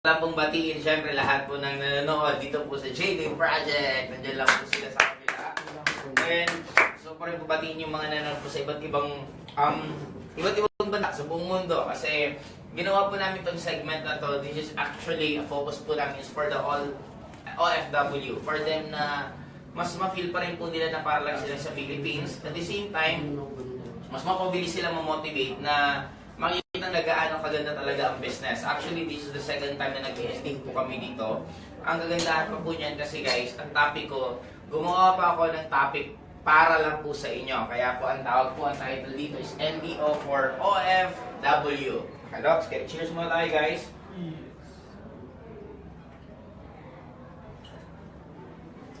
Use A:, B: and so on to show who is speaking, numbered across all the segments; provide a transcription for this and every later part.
A: Wala pong batiin, syempre lahat po ng nanonood dito po sa JD Project. Nandiyan lang po sila sa kabila. And so po rin po batiin yung mga nanonood po sa iba't ibang banda sa buong mundo. Kasi ginawa po namin itong segment na to. This is actually a focus po namin is for the all OFW. For them na mas ma-feel pa rin po nila na para lang sila sa Philippines. At the same time, mas mapabilis sila ma-motivate na makikita na gaano kaganda talaga ang business. Actually, this is the second time na nag-guesting po kami dito. Ang kagandahan pa po niyan kasi guys, ang topic ko, gumawa pa ako ng topic para lang po sa inyo. Kaya po ang tawag po, ang title dito is NDO for OFW. Hello, cheers muna tayo guys.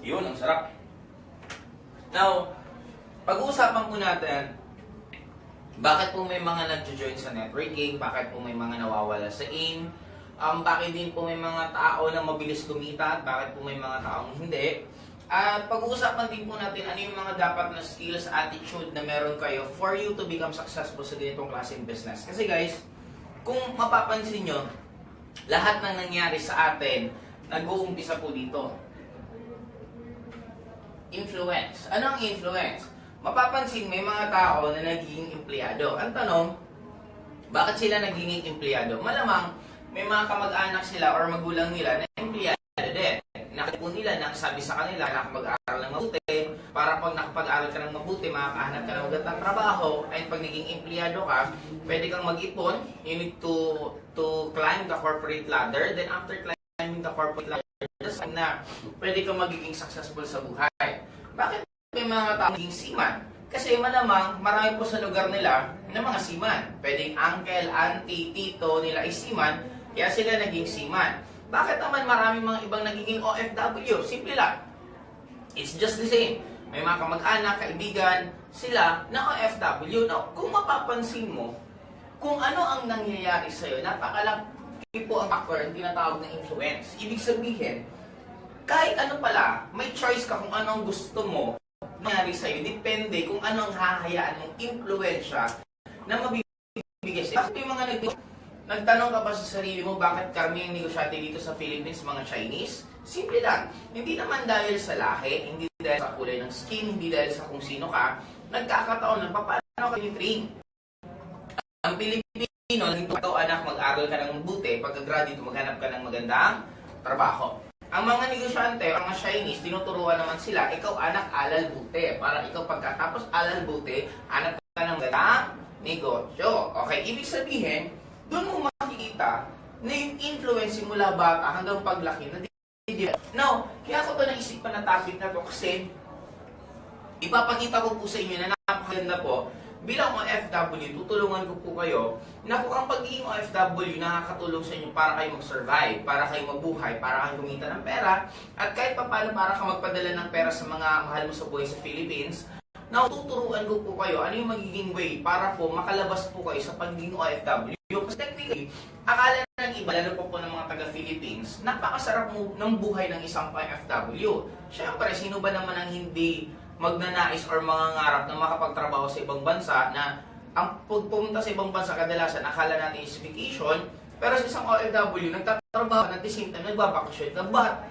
A: Yun, ang sarap. Now, pag-uusapan po natin, bakit po may mga nag-join sa networking? Bakit po may mga nawawala sa AIM? Bakit din po may mga tao na mabilis kumita? Bakit po may mga taong hindi? At pag-uusapan din po natin ano yung mga dapat na skills, attitude na meron kayo for you to become successful sa ganitong klaseng business. Kasi guys, kung mapapansin nyo, lahat ng nangyari sa atin, nag-uumpisa po dito. Influence. Ano ang influence? Mapapansin may mga tao na nagiging empleyado. Ang tanong, bakit sila nagiging empleyado? Malamang may mga kamag-anak sila or magulang nila na empleyado din. Nakita nila na sabi sa kanila na mag-aaral ng mabuti, para pag nakapag-aral ka ng mabuti, makakahanap ka ng magandang trabaho, ay pag naging empleyado ka, pwede kang mag-ipon, you need to climb the corporate ladder, then after climbing the corporate ladder, na pwede kang magiging successful sa buhay. Bakit may mga tao naging seaman? Kasi malamang marami po sa lugar nila ng mga seaman. Pwedeng uncle, auntie, tito nila ay seaman, kaya sila naging seaman. Bakit naman maraming mga ibang nagiging OFW? Simple lang. It's just the same. May mga kamag-anak, kaibigan, sila na OFW. Now, kung mapapansin mo, kung ano ang nangyayari sa'yo, napakalaki po ang factor ang tinatawag na influence. Ibig sabihin, kahit ano pala, may choice ka kung ano ang gusto mo nangyari sa'yo. Depende kung ano ang hahayaan mong influensya na mabibigay sa'yo. Bakit yung mga nagtanong ka ba sa sarili mo bakit karamihan negosyante dito sa Philippines mga Chinese? Simple lang. Hindi naman dahil sa lahi, hindi dahil sa kulay ng skin, hindi dahil sa kung sino ka. Nagkakataon lang, paano ka tinitrain? Ang Pilipino, ito anak, mag-aral ka ng mabuti, pagka-graduate, maghanap ka ng magandang trabaho. Ang mga negosyante, ang mga Chinese, tinuturuan naman sila, ikaw anak, alal buti. Para ikaw pagkatapos alal buti, anak ka ng magandang negosyo. Okay, ibig sabihin, doon mo makikita na yung influence mula bata hanggang paglaki na di. Now, kaya ako ito naisipan na topic na to kasi ipapakita ko po sa inyo na napakaganda po. Bilang OFW, tutulungan ko po kayo na kung ang pagiging OFW nakakatulong sa inyo para kayo mag-survive, para kayo mabuhay, para kayo kumita ng pera, at kahit pa paano para ka magpadala ng pera sa mga mahal mo sa buhay sa Philippines, na tuturuan ko po kayo ano yung magiging way para po makalabas po kayo sa pagiging OFW. Kasi technically, akala ng iba, lalo po ng mga taga-Philippines, napakasarap ng buhay ng isang OFW. Siyempre, sino ba naman ang hindi magnanais or mangangarap na makapagtrabaho sa ibang bansa na ang pagpunta sa ibang bansa kadalasan akala natin is vacation, pero sa isang OFW nagtatrabaho at the same time nagbabakasyon ka. But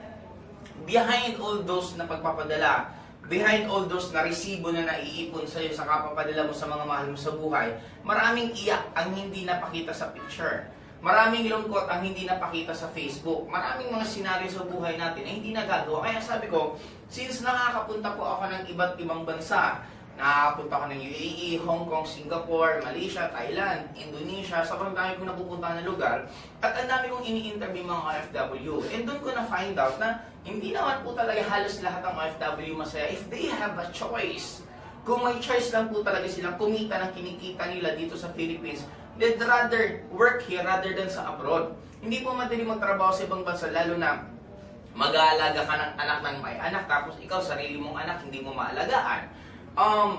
A: behind all those na pagpapadala, behind all those na resibo na naiipon sa iyo sa kapapadala mo sa mga mahal mo sa buhay, maraming iyak ang hindi napakita sa picture. Maraming lungkot ang hindi napakita sa Facebook. Maraming mga senaryo sa buhay natin na hindi nagagawa. Kaya sabi ko, since nakakapunta po ako ng iba't ibang bansa, nakakapunta ako ng UAE, Hong Kong, Singapore, Malaysia, Thailand, Indonesia, sobrang dami kong napupunta na lugar, at ang dami kong ini-interview mga OFW. And doon ko na-find out na hindi naman po talaga halos lahat ng OFW masaya if they have a choice. Kung may choice lang po talaga silang kumita ng kinikita nila dito sa Philippines, they'd rather work here rather than sa abroad. Hindi po madali magtrabaho sa ibang bansa, lalo na mag-aalaga ka ng anak ng may anak, tapos ikaw, sarili mong anak, hindi mo maalagaan.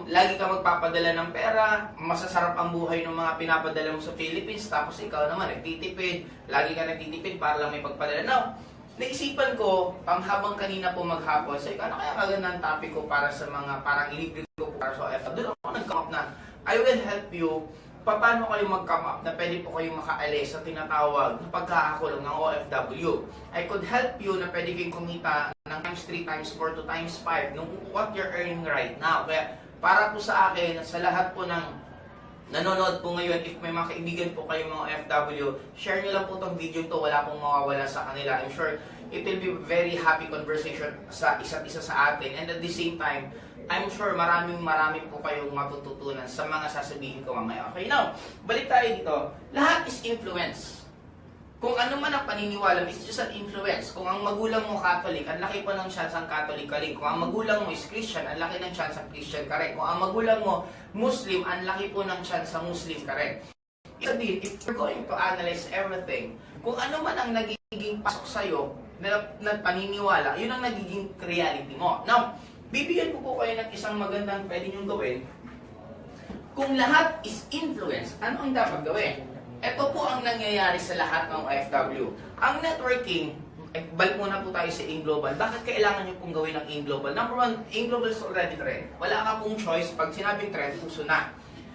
A: Lagi ka magpapadala ng pera, masasarap ang buhay ng mga pinapadala mo sa Philippines, tapos ikaw naman nagtitipid, lagi ka nagtitipid para lang may pagpadala. Now, naisipan ko, habang kanina po maghapon, sa ano kaya kagandang topic ko para sa mga, parang ilibre ko para sa OFW, doon ako nag-come up na, I will help you paano kayo mag-come up na pwede po kayong makaalis sa tinatawag na pagkakakulong ng OFW. I could help you na pwede kayong kumita ng times 3, times 4 to times 5 ng what you're earning right now. Kaya para po sa akin, sa lahat po ng nanonood po ngayon, if may mga kaibigan po kayong mga OFW, share nyo lang po itong video to, wala pong mawawala sa kanila. I'm sure it will be a very happy conversation sa isa't isa sa atin. And at the same time, I'm sure maraming po kayong matututunan sa mga sasabihin ko mamaya. Okay, now, balik tayo dito. Lahat is influence. Kung ano man ang paniniwala, it's just an influence. Kung ang magulang mo Catholic, ang laki pa ng chance ang Catholic ka rin. Kung ang magulang mo is Christian, ang laki ng chance ang Christian ka rin. Kung ang magulang mo Muslim, ang laki po ng chance ang Muslim ka rin. Sabihin, if you're going to analyze everything, kung ano man ang nagiging pasok sa'yo na paniniwala, yun ang nagiging reality mo. Now, bibigyan ko po kayo ng isang magandang pwede niyong gawin. Kung lahat is influence, ano ang dapat gawin? Ito po ang nangyayari sa lahat ng OFW. Ang networking, balik muna po tayo sa AIM Global. Bakit kailangan niyo pong gawin ng AIM Global? Number one, AIM Global is already trend. Wala ka pong choice. Pag sinabing trend, uso na.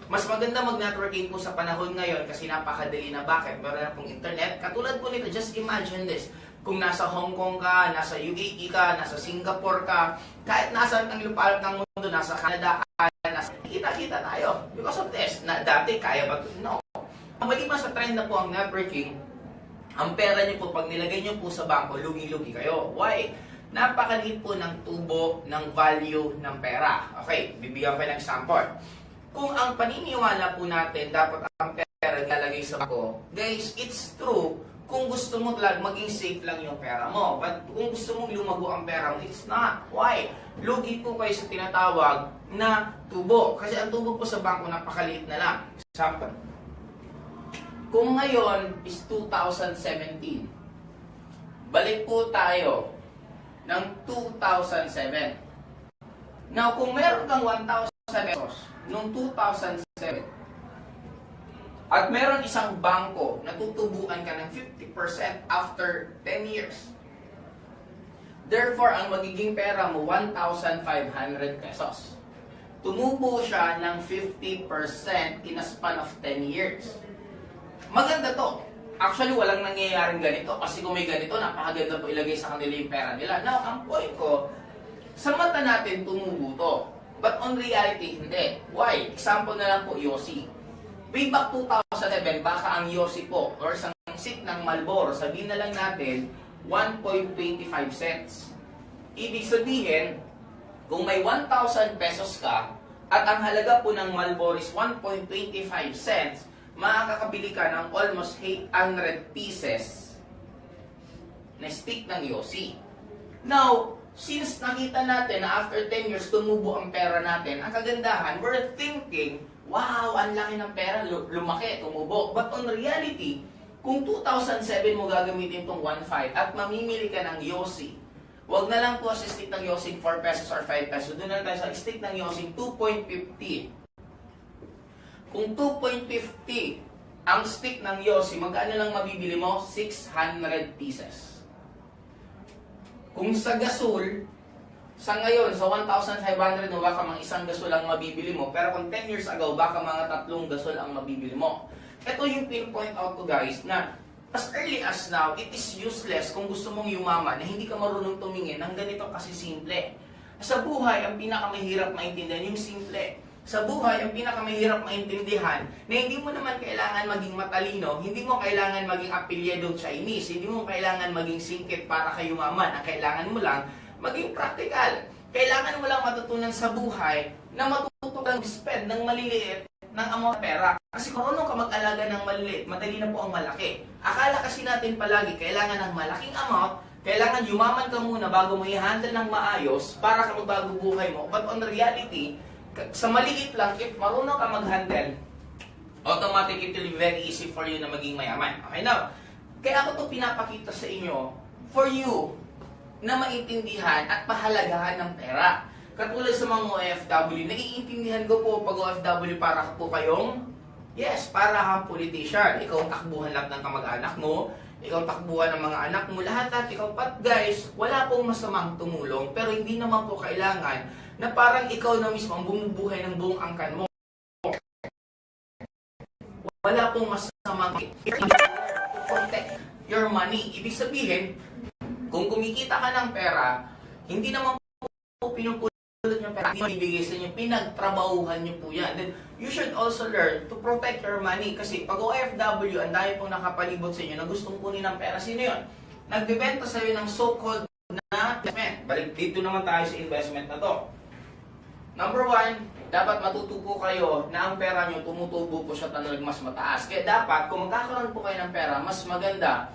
A: Mas maganda mag-networking po sa panahon ngayon kasi napakadali na. Bakit? Meron na pong internet. Katulad po nito, just imagine this. Kung nasa Hong Kong ka, nasa UAE ka, nasa Singapore ka, kahit nasa ang lupalop ng mundo, nasa Canada ka, kita-kita tayo. Because of this, na dati kaya ba? No. Ang maliban sa trend na po ang networking, ang pera niyo po, pag nilagay niyo po sa bangko, lugi-lugi kayo. Why? Napakaliit po ng tubo ng value ng pera. Okay, bibigyan ko ng example. Kung ang paniniwala po natin, dapat ang pera ilalagay sa bangko, guys, it's true. Kung gusto mo talaga, maging safe lang yung pera mo. But kung gusto mong lumago ang pera mo, it's not. Why? Lugi po kayo sa tinatawag na tubo. Kasi ang tubo po sa bangko, napakaliit na lang. Example. Kung ngayon is 2017, balik po tayo ng 2007. Now, kung meron kang 1,000 pesos noong 2007, at meron isang bangko na tutubuan ka ng 50% after 10 years. Therefore, ang magiging pera mo, 1,500 pesos. Tumubo siya ng 50% in a span of 10 years. Maganda to. Actually, walang nangyayaring ganito. Kasi kung may ganito, napakaganda po ilagay sa kanila yung pera nila. Now, ang point ko, sa mata natin, tumubo to. But on reality, hindi. Why? Example na lang po, Yossi. Way back 2007, baka ang Yossi po, or isang stick ng Marlboro, sabihin na lang natin, 1.25 cents. Ibig sabihin, kung may 1,000 pesos ka, at ang halaga po ng Marlboro is 1.25 cents, makakabili ka ng almost 800 pieces na stick ng Yossi. Now, since nakita natin na after 10 years tumubo ang pera natin, ang kagandahan, we're thinking, wow, ang laki ng pera, lumaki, tumubo. But on reality, kung 2007 mo gagamitin itong 1.5 at mamimili ka ng Yossi, wag na lang po sa stick ng Yossi 4 pesos or 5 pesos. Doon na tayo sa stick ng Yossi 2.50. Kung 2.50 ang stick ng Yossi, magkano lang mabibili mo? 600 pieces. Kung sa gasol, sa ngayon, sa 1,500 mo, baka mga isang gasol ang mabibili mo. Pero kung 10 years ago, baka mga 3 gasol ang mabibili mo. Ito yung pinpoint out ko guys, na as early as now, it is useless kung gusto mong yumaman na hindi ka marunong tumingin ng ganito kasi simple. Sa buhay, ang pinakamahirap maintindihan yung simple. Sa buhay, ang pinakamahirap maintindihan na hindi mo naman kailangan maging matalino, hindi mo kailangan maging apelyedong Chinese, hindi mo kailangan maging singkit para kayo yumaman. Ang kailangan mo lang, maging practical. Kailangan mo lang matutunan sa buhay na matuto kang spend ng maliliit ng amount pera. Kasi kung marunong ka mag-alaga ng maliliit, madali na po ang malaki. Akala kasi natin palagi kailangan ng malaking amount, kailangan yumaman ka muna bago mo i-handle ng maayos para ka magbago buhay mo. But on the reality, sa maliit lang, if marunong ka mag-handle, automatic it will be very easy for you na maging mayaman. Okay, now, kaya ako to pinapakita sa inyo for you na maintindihan at pahalagahan ng pera. Katulad sa mga OFW, naiintindihan ko po pag OFW para po kayong, yes, para kang politician. Ikaw takbuhan lahat ng kamag-anak mo, ikaw takbuhan ng mga anak mo, lahat, ikaw pat guys, wala pong masamang tumulong, pero hindi naman po kailangan na parang ikaw na mismo ang bumubuhay ng buong angkan mo. wala pong masamang protect your money. Ibig sabihin, kung kumikita ka ng pera, hindi naman po pinupulot yung pera, hindi ibigay sa inyo, pinagtrabahuhan nyo po yan. Then, you should also learn to protect your money. Kasi pag OFW, ang dami pong nakapalibot sa inyo na gustong kunin ng pera. Sino yun? Nagbebenta sa iyo ng so-called na investment. Balik dito naman tayo sa investment na to. Number one, dapat matutupo kayo na ang pera nyo, tumutubo po siya talagang mas mataas. Kaya dapat, kung magkakaroon po kayo ng pera, mas maganda,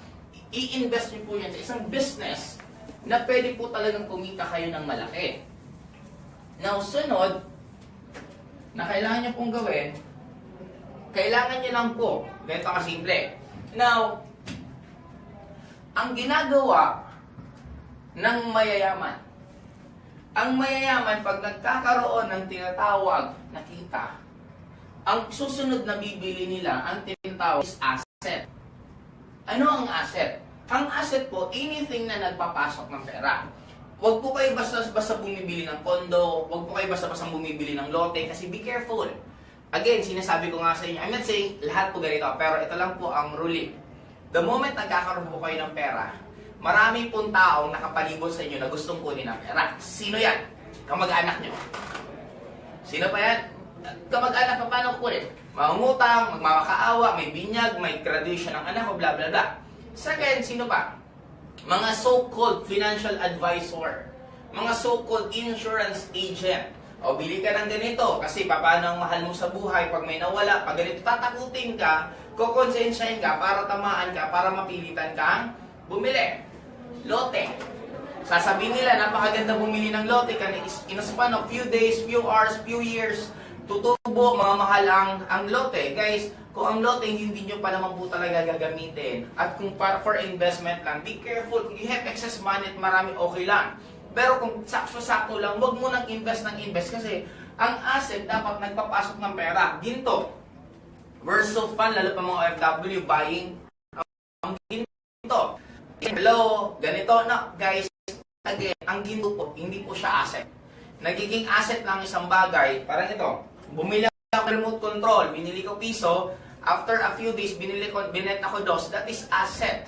A: i-invest nyo po yan sa isang business na pwede po talagang kumita kayo ng malaki. Now, sunod, na kailangan nyo pong gawin, kailangan nyo lang po, ganito kasimple. Now, ang ginagawa ng mayayaman, ang mayayaman, pag nagkakaroon ng tinatawag na kita, ang susunod na bibili nila, ang tinatawag is asset. Ano ang asset? Ang asset po, anything na nagpapasok ng pera. Huwag po kayo basta-basta bumibili ng kondo, huwag po kayo basta-basta bumibili ng lote, kasi be careful. Again, sinasabi ko nga sa inyo, I'm not saying lahat po ganito, pero ito lang po ang ruling. The moment nagkakaroon po kayo ng pera, marami pong taong nakapalibot sa inyo na gustong kunin ng pera. Sino yan? Kamag-anak nyo. Sino pa yan? Kamag-anak pa, paano kunin? Mangungutang, magmamakaawa, may binyag, may graduation ng anak ko, bla bla bla. Second, sino pa? Mga so-called financial advisor. Mga so-called insurance agent. O, bili ka ng ganito kasi paano ang mahal mo sa buhay pag may nawala, pag ganito tatakutin ka, kukonsensyahin ka para tamaan ka, para mapilitan kang bumili. Lote. Sasabihin nila, napakaganda bumili ng lote in a span of few days, few hours, few years, tutubo, mga mahal ang lote. Guys, kung ang lote hindi nyo pa naman po talaga gagamitin, at kung para for investment lang, be careful. Kung you have excess money at marami, okay lang. Pero kung sakto-sakto lang, wag mo nang invest kasi ang asset dapat nagpapasok ng pera. Ginto. We're so fun, lalo pa mga OFW, buying ang ginto. Hello, ganito na, guys. Again, ang ginto po, hindi po siya asset. Nagiging asset lang isang bagay, parang ito. Bumili ako ng remote control, binili ko piso, after a few days, binenta ko dos, that is asset.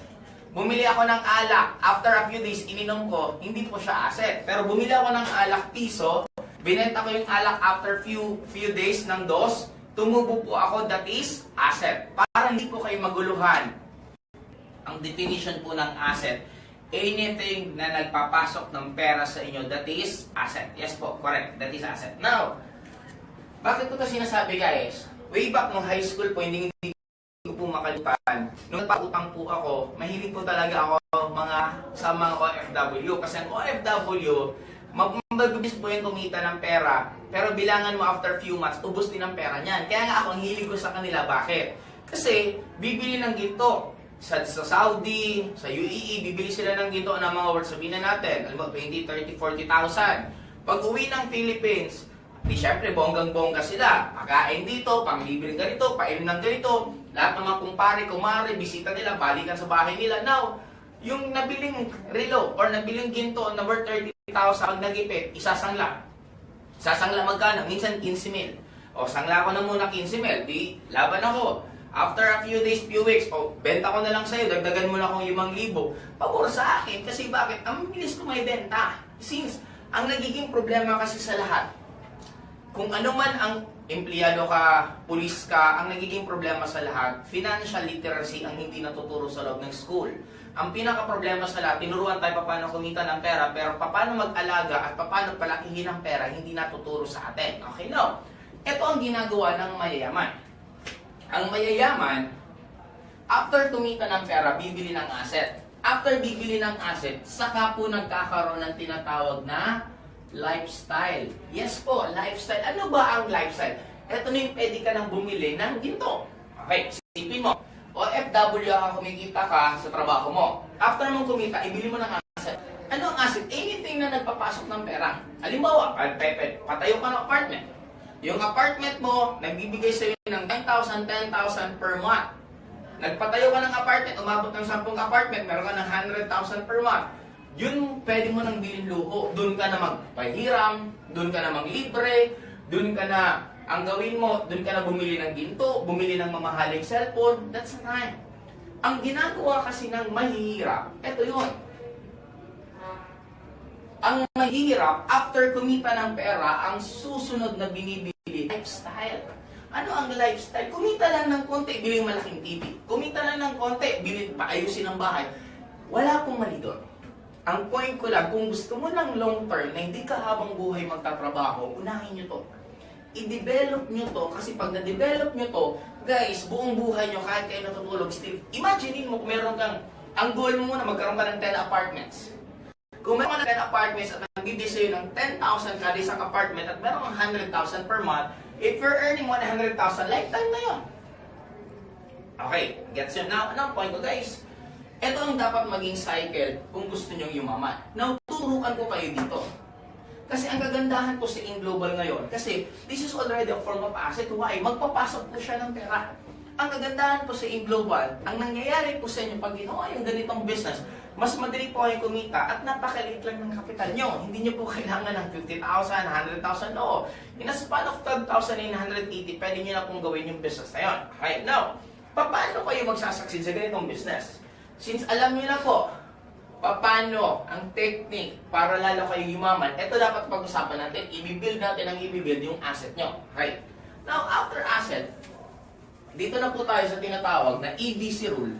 A: Bumili ako ng alak, after a few days, ininom ko, hindi po siya asset. Pero bumili ako ng alak piso, binenta ko yung alak after few days ng dos, tumubo po ako, that is asset. Para hindi po kayo maguluhan. Ang definition po ng asset, anything na nagpapasok ng pera sa inyo, that is asset. Yes po, correct. That is asset. Now, bakit ko ito sinasabi guys? Way back nung high school po, hindi ko po makalimutan. Nung nagpautang po ako, mahilig po talaga ako sa mga OFW. Kasi ang OFW, mabilis po yung kumita ng pera, pero bilangan mo after few months, ubos din ang pera niyan. Kaya nga ako, ang hilig ko sa kanila. Bakit? Kasi, bibili ng ginto. Sa Saudi, sa UAE, bibili sila ng ginto na mga worth, sabihin na natin, 20, 30, 40,000. Pag uwi ng Philippines, di syempre bonggang-bongga sila. Pakain dito, panglibre ganito, painom ng ganito. Lahat ng mga kumpare, kumare, bisita nila, balikan sa bahay nila. Now, yung nabiling relo or nabiling ginto na worth 30,000, pag nagipit, isasangla. Sasangla magkano? Minsan 15,000. O, sangla ko na muna 15,000. Di, laban ako. After a few days, few weeks, benta ko na lang sa'yo, dagdagan mo na akong 5,000. Pabor sa akin, kasi bakit? Ang bilis ko may benta. Since, ang nagiging problema kasi sa lahat, kung ano man ang empleyado ka, pulis ka, ang nagiging problema sa lahat, financial literacy ang hindi natuturo sa loob ng school. Ang pinaka-problema sa lahat, tinuruan tayo paano kumita ng pera, pero paano mag-alaga at paano palakihin ang pera, hindi natuturo sa atin. Okay, now, ito ang ginagawa ng mayayaman. Ang mayayaman, after tumita ng pera, bibili ng asset. After bibili ng asset, saka po nagkakaroon ng tinatawag na lifestyle. Yes po, lifestyle. Ano ba ang lifestyle? Ito na yung pwede ka nang bumili ng ginto. Okay, isipin mo. OFW ka, kumikita ka sa trabaho mo. After mong kumita, ibili mo ng asset. Ano ang asset? Anything na nagpapasok ng pera. Halimbawa, patayo ka ng apartment. Yung apartment mo, nagbibigay sa'yo ng 9,000, 10,000 per month. Nagpatayo ka ng apartment, umabot ng 10 apartment, meron ka ng 100,000 per month. Yun, pwede mo nang bilhin luho. Doon ka na magpahiram, doon ka na maglibre, doon ka na Ang gawin mo, doon ka na bumili ng ginto, bumili ng mamahaling cellphone, that's the time. Ang ginagawa kasi ng mahihirap, eto yun. Ang mahirap, after kumita ng pera, ang susunod na binibili, lifestyle. Ano ang lifestyle? Kumita lang ng konti, bili malaking TV. Kumita lang ng konti, paayusin ang bahay. Wala pong mali doon. Ang point ko lang, kung gusto mo ng long term na hindi ka habang buhay magtatrabaho, unahin nyo to. I-develop nyo to, kasi pag na-develop nyo to, guys, buong buhay nyo, kahit kayo natutulog, still, imaginein mo kung meron kang, ang goal mo muna, magkaroon ka ng 10 apartments. Kung meron ka ng 10 apartments at nagbibigay sa'yo ng 10,000 kada isang apartment at meron kang 100,000 per month, if you're earning 100,000, lifetime na yun. Okay, gets yun? Now, anong point ko, guys? Ito ang dapat maging cycle kung gusto nyo yumaman. Now, tuturukan ko kayo dito. Kasi ang kagandahan po sa InGlobal ngayon, kasi this is already a form of asset. Why? Magpapasok po siya ng pera. Ang kagandahan po sa InGlobal, ang nangyayari po sa inyo pag ginawa yung ganitong business, mas madali po kayong kumita at napakaliit lang ng kapital nyo. Hindi nyo po kailangan ng 50,000, 100,000, no. In a span of 12,980, pwede nyo na pong gawin yung business na yun. Right? Now, paano kayo magsasucceed sa ganitong business? Since alam nyo na po, paano ang technique para lalo kayo yumaman, ito dapat pag-usapan natin. I-build natin ang i-build yung asset nyo. Right? Now, after asset, dito na po tayo sa tinatawag na EDC rule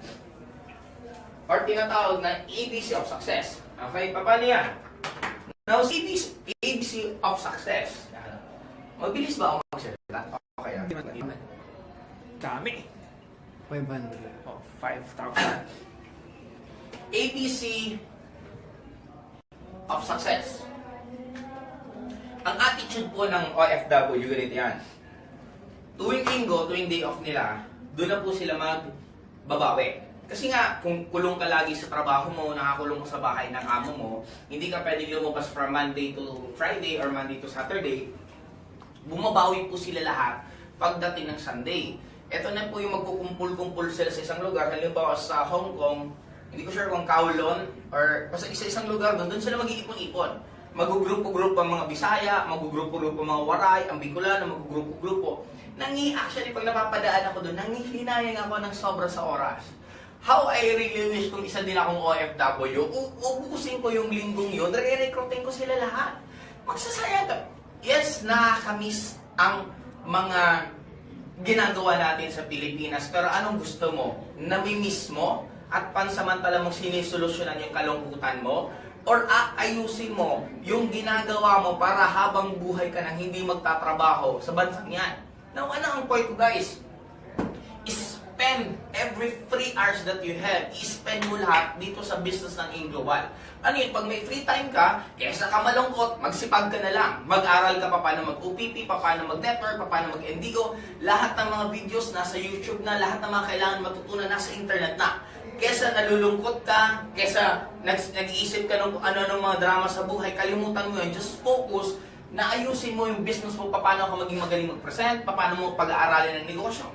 A: or tinatawag na EDC of success. Okay, paano yan? Now, EDC of success. Mabilis ba ako magsalita? Okay.
B: Dami.
C: 500.
B: Oh, 5,000.
A: ABC of success. Ang attitude po ng OFW, ganito yan. Tuwing linggo, tuwing day off nila, doon na po sila magbabawi. Kasi nga, kung kulong ka lagi sa trabaho mo, nakakulong ka sa bahay ng amo mo, hindi ka pwedeng lumabas from Monday to Friday or Monday to Saturday, bumabawi po sila lahat pagdating ng Sunday. Ito na po yung magkukumpul-kumpul sila sa isang lugar, halimbawa sa Hong Kong, hindi ko sure kung Kowloon, or basta isa-isang lugar doon sila mag-iipon-ipon. Magugrupo-grupo ang mga Bisaya, magugrupo-grupo ang mga Waray, ang Bicolano, magugrupo-grupo. Actually, pag napapadaan ako doon, nangihinayang ako ng sobra sa oras. How I really wish kung isa din akong OFW, ubusin ko yung linggong yun, re-recruiting ko sila lahat. Magsasayang ka. Yes, nakakamiss ang mga ginagawa natin sa Pilipinas, pero anong gusto mo? Namimiss mo? At pansamantala mong sinisolusyonan yung kalungkutan mo? Or aayusin mo yung ginagawa mo para habang buhay ka nang hindi magtatrabaho sa bansang yan? Now, ano ang point ko, guys? Spend every 3 hours that you have, i-spend mo lahat dito sa business ng InGlobal. Ano yun? Pag may free time ka, kesa ka malungkot, magsipag ka na lang. Mag-aral ka pa paano mag-OPP, paano mag-network, paano mag-NDO. Lahat ng mga videos nasa YouTube na, lahat ng mga kailangan matutunan nasa internet na. Kesa nalulungkot ka, kesa nag-iisip ka ng ano mga drama sa buhay, kalimutan mo yun, just focus na ayusin mo yung business mo, paano ka maging magaling mag-present, paano mo pag-aaralin ng negosyo.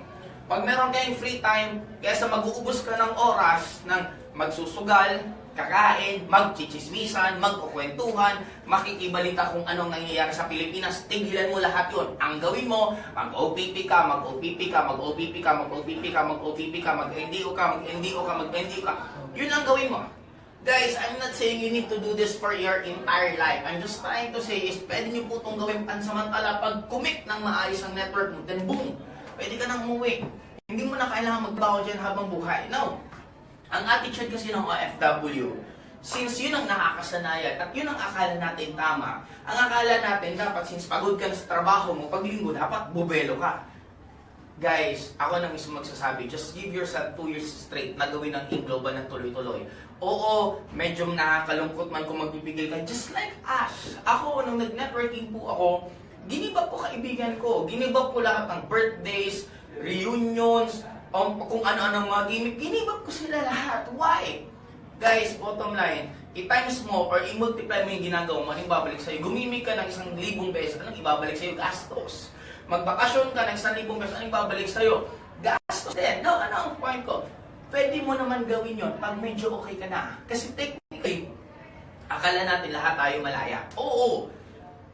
A: Pag meron kayong free time, kesa mag-uubos ka ng oras ng magsusugal, kakain, magchichismisan, magkukwentuhan, makikibalita kung anong nangyayari sa Pilipinas, tigilan mo lahat yun. Ang gawin mo, mag-OPP ka, mag-OPP ka, mag-OPP ka, mag-OPP ka, mag-OPP ka, mag-NDO ka, mag-NDO ka, mag-NDO ka. Yun ang gawin mo. Guys, I'm not saying you need to do this for your entire life. I'm just trying to say is, pwede nyo po itong gawin pansamantala. Pag commit ng maayos ang network mo, then boom, pwede ka nang umuwi. Hindi mo na kailangan magbaho dyan habang buhay. No. Ang attitude kasi ng OFW, since yun ang nakakasanayan at yun ang akala natin tama, ang akala natin dapat since pagod ka na sa trabaho mo, pag linggo dapat bubelo ka. Guys, ako na mismo magsasabi, just give yourself 2 years straight na gawin ng InGlobal ng tuloy-tuloy. Oo, medyo nakakalungkot man kung magpipigil ka, just like us. Ako, nung nag-networking po ako, ginibag ko kaibigan ko, ginibag ko lahat ng birthdays, reunions, kung ano-ano mga gimmick, ginibag ko sila lahat. Why? Guys, bottom line, i-times mo or i-multiply mo yung ginagawa mo, anong ibabalik sa'yo? Gumimik ka ng 1,000 pesos, anong ibabalik sa'yo? Gastos. Magbakasyon ka ng 1,000 pesos, anong ibabalik sa'yo? Gastos din. No, ano ang point ko? Pwede mo naman gawin yon pag medyo okay ka na. Kasi technically, akala natin lahat tayo malaya. Oo,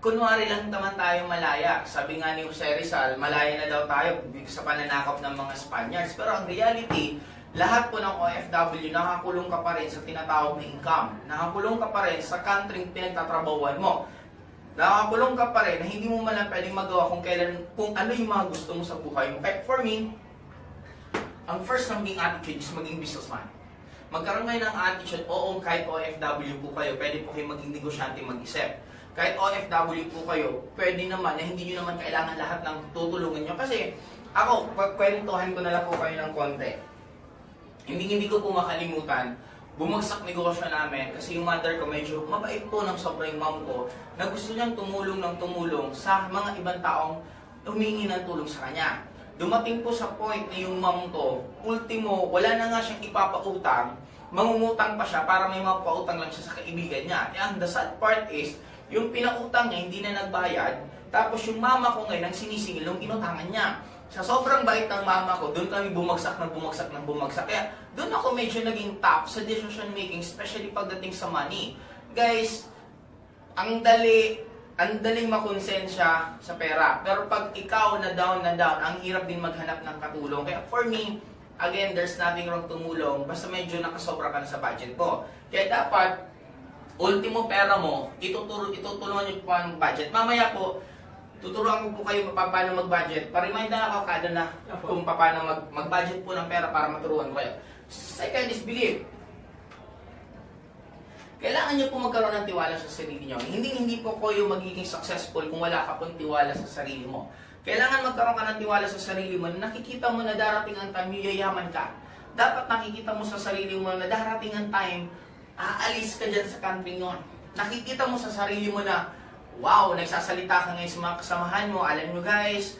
A: kunwari lang naman tayo malaya. Sabi nga ni Jose Rizal, malaya na daw tayo sa pananakop ng mga Spaniards. Pero ang reality, lahat po ng OFW, nakakulong ka pa rin sa tinatawag na income. Nakakulong ka pa rin sa country pinagtatrabawan mo. Nakakulong ka pa rin na hindi mo man lang pwedeng magawa kung ano yung mga gusto mo sa buhay mo. Kaya for me, ang first ng being attitude is maging businessman. Magkaroon kayo ng attitude, oo, kahit OFW po kayo, pwede po kayo maging negosyante mag-isip. Kahit OFW po kayo, pwede naman na hindi nyo naman kailangan lahat ng tutulungan nyo. Kasi ako, kwentuhan ko na lang po kayo ng konti. Hindi ko po makalimutan, bumagsak negosyo namin kasi yung mother ko medyo mabait po ng sobrang mom ko na gusto niyang tumulong ng tumulong sa mga ibang taong humingi ng tulong sa kanya. Dumating po sa point na yung mom ko, ultimo, wala na nga siyang ipapautang, mangungutang pa siya para may mapautang lang siya sa kaibigan niya. And the sad part is, yung pinautang niya hindi na nagbayad, tapos yung mama ko ngayon ang sinisingil yung inutangan niya. Sa sobrang bait ng mama ko, doon kami bumagsak. Kaya doon ako medyo naging top sa decision making, especially pagdating sa money. Guys, ang daling makonsensya sa pera. Pero pag ikaw na down, ang hirap din maghanap ng katulong. Kaya for me, again, there's nothing wrong tumulong, basta medyo nakasobra ka na sa budget mo. Kaya dapat, ultimo pera mo, itutulungan nyo po ang budget. Mamaya po, tuturuan ko po kayo paano mag-budget. Pa-remind na ako kada na kung paano mag-budget po ng pera para maturuan ko kayo. Second is believe. Kailangan nyo po magkaroon ng tiwala sa sarili nyo. Hindi po kayo magiging successful kung wala ka pong tiwala sa sarili mo. Kailangan magkaroon ka ng tiwala sa sarili mo na nakikita mo na darating ang time, yayaman ka. Dapat nakikita mo sa sarili mo na darating ang time, aalis ka dyan sa country nyo. Nakikita mo sa sarili mo na, wow, nagsasalita ka ngayon sa mga kasamahan mo. Alam nyo guys,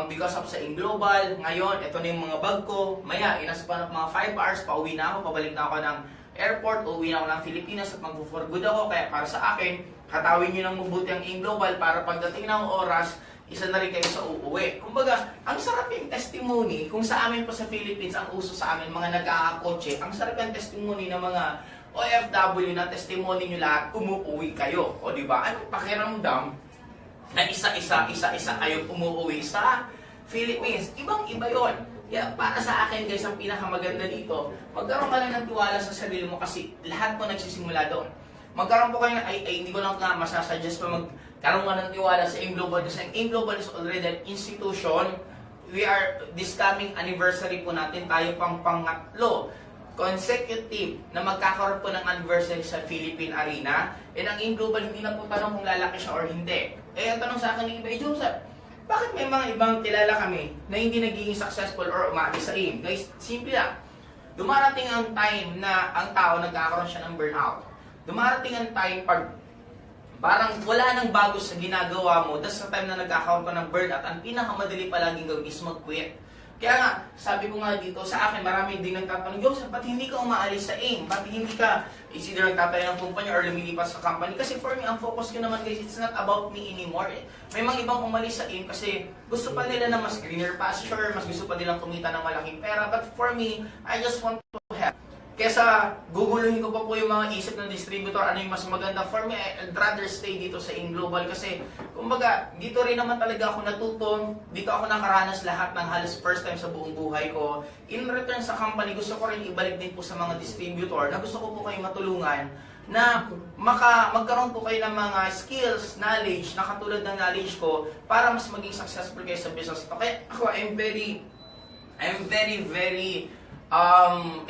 A: because of sa Global, ngayon, ito na yung mga bag ko. Maya, inasa pa ng mga 5 hours, pauwi na ako, pabalik na ako ng airport, uuwi na ako ng Pilipinas at mag-for good ako. Kaya para sa akin, hatawin nyo ng mabuti ang Global para pagdating ng oras, isa na rin kayo sa uuwi. Kumbaga, ang sarap yung testimony, kung sa amin pa sa Philippines, ang uso sa amin, mga nag-aakotse, ang sarap yung testimony ng mga OFW na testimony nyo lahat, umuuwi kayo. O diba? Anong pakiramdam na isa-isa kayo umuuwi sa Philippines? Ibang-iba yon. Kaya para sa akin guys, ang pinakamaganda dito, magkaroon ka lang ng tiwala sa sarili mo kasi lahat mo nagsisimula doon. Magkaroon po kayo hindi ko lang masasuggest pa magkaroon ka ng tiwala sa AIM Global kasi AIM Global is already an institution. This coming anniversary po natin, tayo pang pangatlo consecutive na magkakaroon po ng anniversary sa Philippine Arena. And ang AIM Global, hindi na po tanong kung lalaki siya or hindi. Ang tanong sa akin ng iba, Joseph, bakit may mga ibang kilala kami na hindi nagiging successful or umaalis sa AIM? Guys, simple lang. Dumarating ang time na ang tao nagkakaroon siya ng burnout. Dumarating ang time pag parang wala nang bago sa ginagawa mo, that's sa time na nagkakaroon ka ng burnout, ang pinakamadali palaging gawin is mag-quit. Kaya nga, sabi ko nga dito, sa akin, marami din nagtatanong, Joseph, ba't hindi ka umaalis sa AIM? Ba't hindi ka either nagtatayo ng kumpanya or lumilipas sa company? Kasi for me, ang focus ko naman guys, it's not about me anymore. May mga ibang umalis sa AIM kasi gusto pa nila na mas greener pasture, mas gusto pa nilang kumita ng malaking pera. But for me, I just want to help. Kesa guguluhin ko pa po yung mga isip ng distributor, ano yung mas maganda. For me, I'd rather stay dito sa AIM Global kasi, kumbaga, dito rin naman talaga ako natuto. Dito ako nakaranas lahat ng halos first time sa buong buhay ko. In return sa company, gusto ko rin ibalik din po sa mga distributor na gusto ko po kayo matulungan na magkaroon po kayo ng mga skills, knowledge, na katulad ng knowledge ko para mas maging successful kayo sa business. Kaya ako, I'm very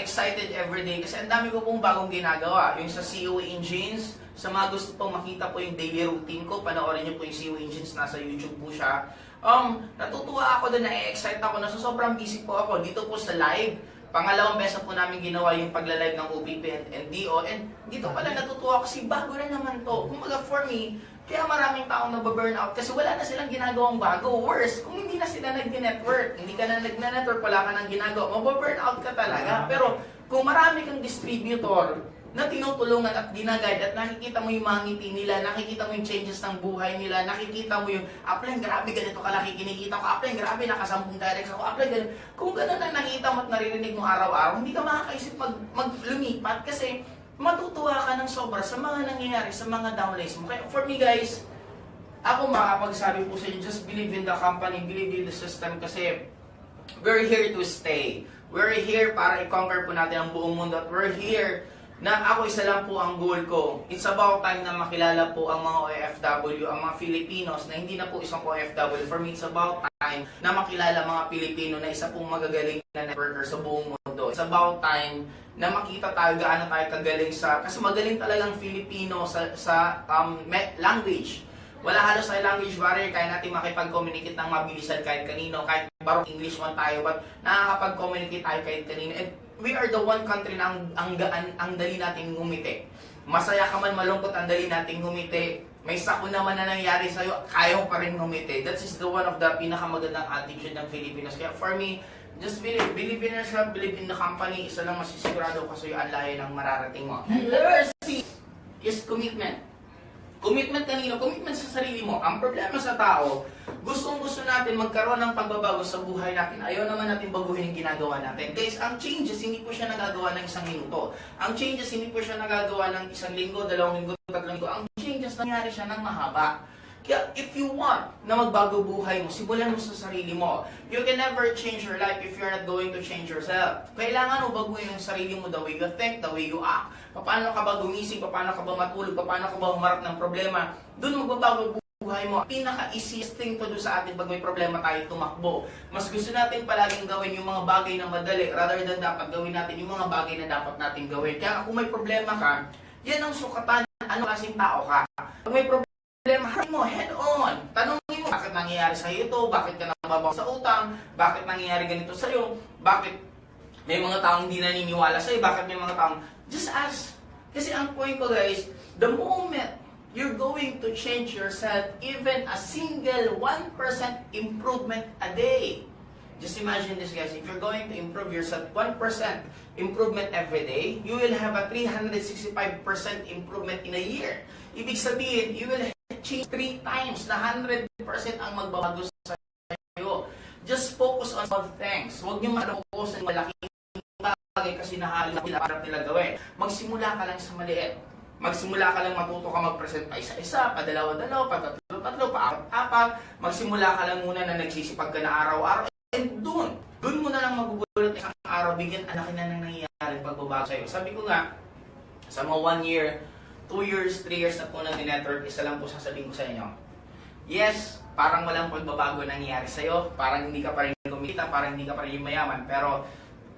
A: excited every day kasi ang dami ko pong bagong ginagawa. Yung sa CEO Engines, sa mga gusto pong makita po yung daily routine ko, panoorin niyo po yung CEO Engines, nasa YouTube po siya. Natutuwa ako doon, na-excite ako, nasa sobrang busy po ako dito po sa live. Pangalawang beses po namin ginawa yung pagla-live ng OPP and NDO, and dito pala natutuwa kasi bago na naman to. Kumbaga for me, kaya maraming taong nababurnout kasi wala na silang ginagawang bago. Worse, kung hindi na sila nag-network, hindi ka na nag-network, wala ka nang ginagawa, mababurnout ka talaga. Pero kung marami kang distributor na tinutulungan at ginaguide at nakikita mo yung mga ngiti nila, nakikita mo yung changes ng buhay nila, nakikita mo yung apply, grabe ganito kalaki kinikita ko, apply, grabe nakasampung directs ako, apply, ganito. Kung gano'n na nakita mo at naririnig mo araw-araw, hindi ka makakaisip maglumipat kasi matutuwa ka ng sobra sa mga nangyayari, sa mga downlines mo. Kaya for me guys, ako makapagsabi po sa inyo, just believe in the company, believe in the system kasi we're here to stay. We're here para i-conquer po natin ang buong mundo at we're here na ako isa lang po ang goal ko. It's about time na makilala po ang mga OFW, ang mga Filipinos na hindi na po isang OFW. For me, it's about time na makilala mga Pilipino na isa pong magagaling na networker sa buong mundo. It's about time na makita tayo gaano tayo kagaling kasi magaling talagang Filipino sa language. Wala halos sa language barrier, kaya natin makipag-communicate ng mabilisan kahit kanino, kahit barong English man tayo, but nakakapag-communicate tayo kahit kanino. And we are the one country na ang dali natin ngumiti. Masaya ka man, malungkot, ang dali natin ngumiti. May sako naman na nangyari sa'yo, kaya pa rin ngumiti. That is the one of the pinakamagandang attitude ng Filipinos. Kaya for me, just believe in yourself, believe in the company. Isa lang masisigurado ko sa'yo, ang layo ng mararating mo. And number 6 is commitment. Commitment kanino? Commitment sa sarili mo. Ang problema sa tao, gustong-gusto natin magkaroon ng pagbabago sa buhay natin. Ayaw naman natin baguhin yung ginagawa natin. Guys, ang changes, hindi po siya nagagawa ng isang minuto. Ang changes, hindi po siya nagagawa ng isang linggo, 2 linggo, 3 linggo. Ang changes, nangyari siya ng mahaba. Kaya if you want na magbago buhay mo, simulan mo sa sarili mo. You can never change your life if you're not going to change yourself. Kailangan mo baguhin yung sarili mo, the way you think, the way you act. Paano ka ba gumising, paano ka ba matulog, paano ka ba humarap ng problema. Doon magbabago buhay mo. Pinaka-easiest thing to do sa atin pag may problema tayo tumakbo. Mas gusto natin palaging gawin yung mga bagay na madali rather than dapat gawin natin yung mga bagay na dapat natin gawin. Kaya kung may problema ka, yan ang sukatan. Ano kasing tao ka? Pag may problema mo, head on. Tanongin mo, bakit nangyayari sa'yo ito? Bakit ka nababaw sa utang? Bakit nangyayari ganito sa'yo? Bakit may mga taong hindi naniniwala sa'yo? Bakit may mga taong... Just ask. Kasi ang point ko guys, the moment you're going to change yourself, even a single 1% improvement a day. Just imagine this guys, if you're going to improve yourself 1% improvement every day, you will have a 365% improvement in a year. Ibig sabihin, you will change 3 times na 100% ang magbabago sa iyo. Just focus on small things. Huwag niyo mag-focus ng malaking bagay kasi nahalap nila gawin. Magsimula ka lang sa maliit. Magsimula ka lang matuto ka mag-present pa isa-isa, pa-dalawa-dalawa, pa-tatlo-tatlo, pa-apat-apat. Magsimula ka lang muna na nagsisipag ka na araw-araw. And doon mo na lang magugulat isang araw, bigyan ang laki na nang nangyayari pagbabago sa'yo. Sabi ko nga, sa mga 1 year, 2 years, 3 years na po nag-network, isa lang po sasabihin ko sa inyo. Yes, parang walang pagbabago nangyayari sa'yo, parang hindi ka pa rin kumita, parang hindi ka pa rin mayaman, pero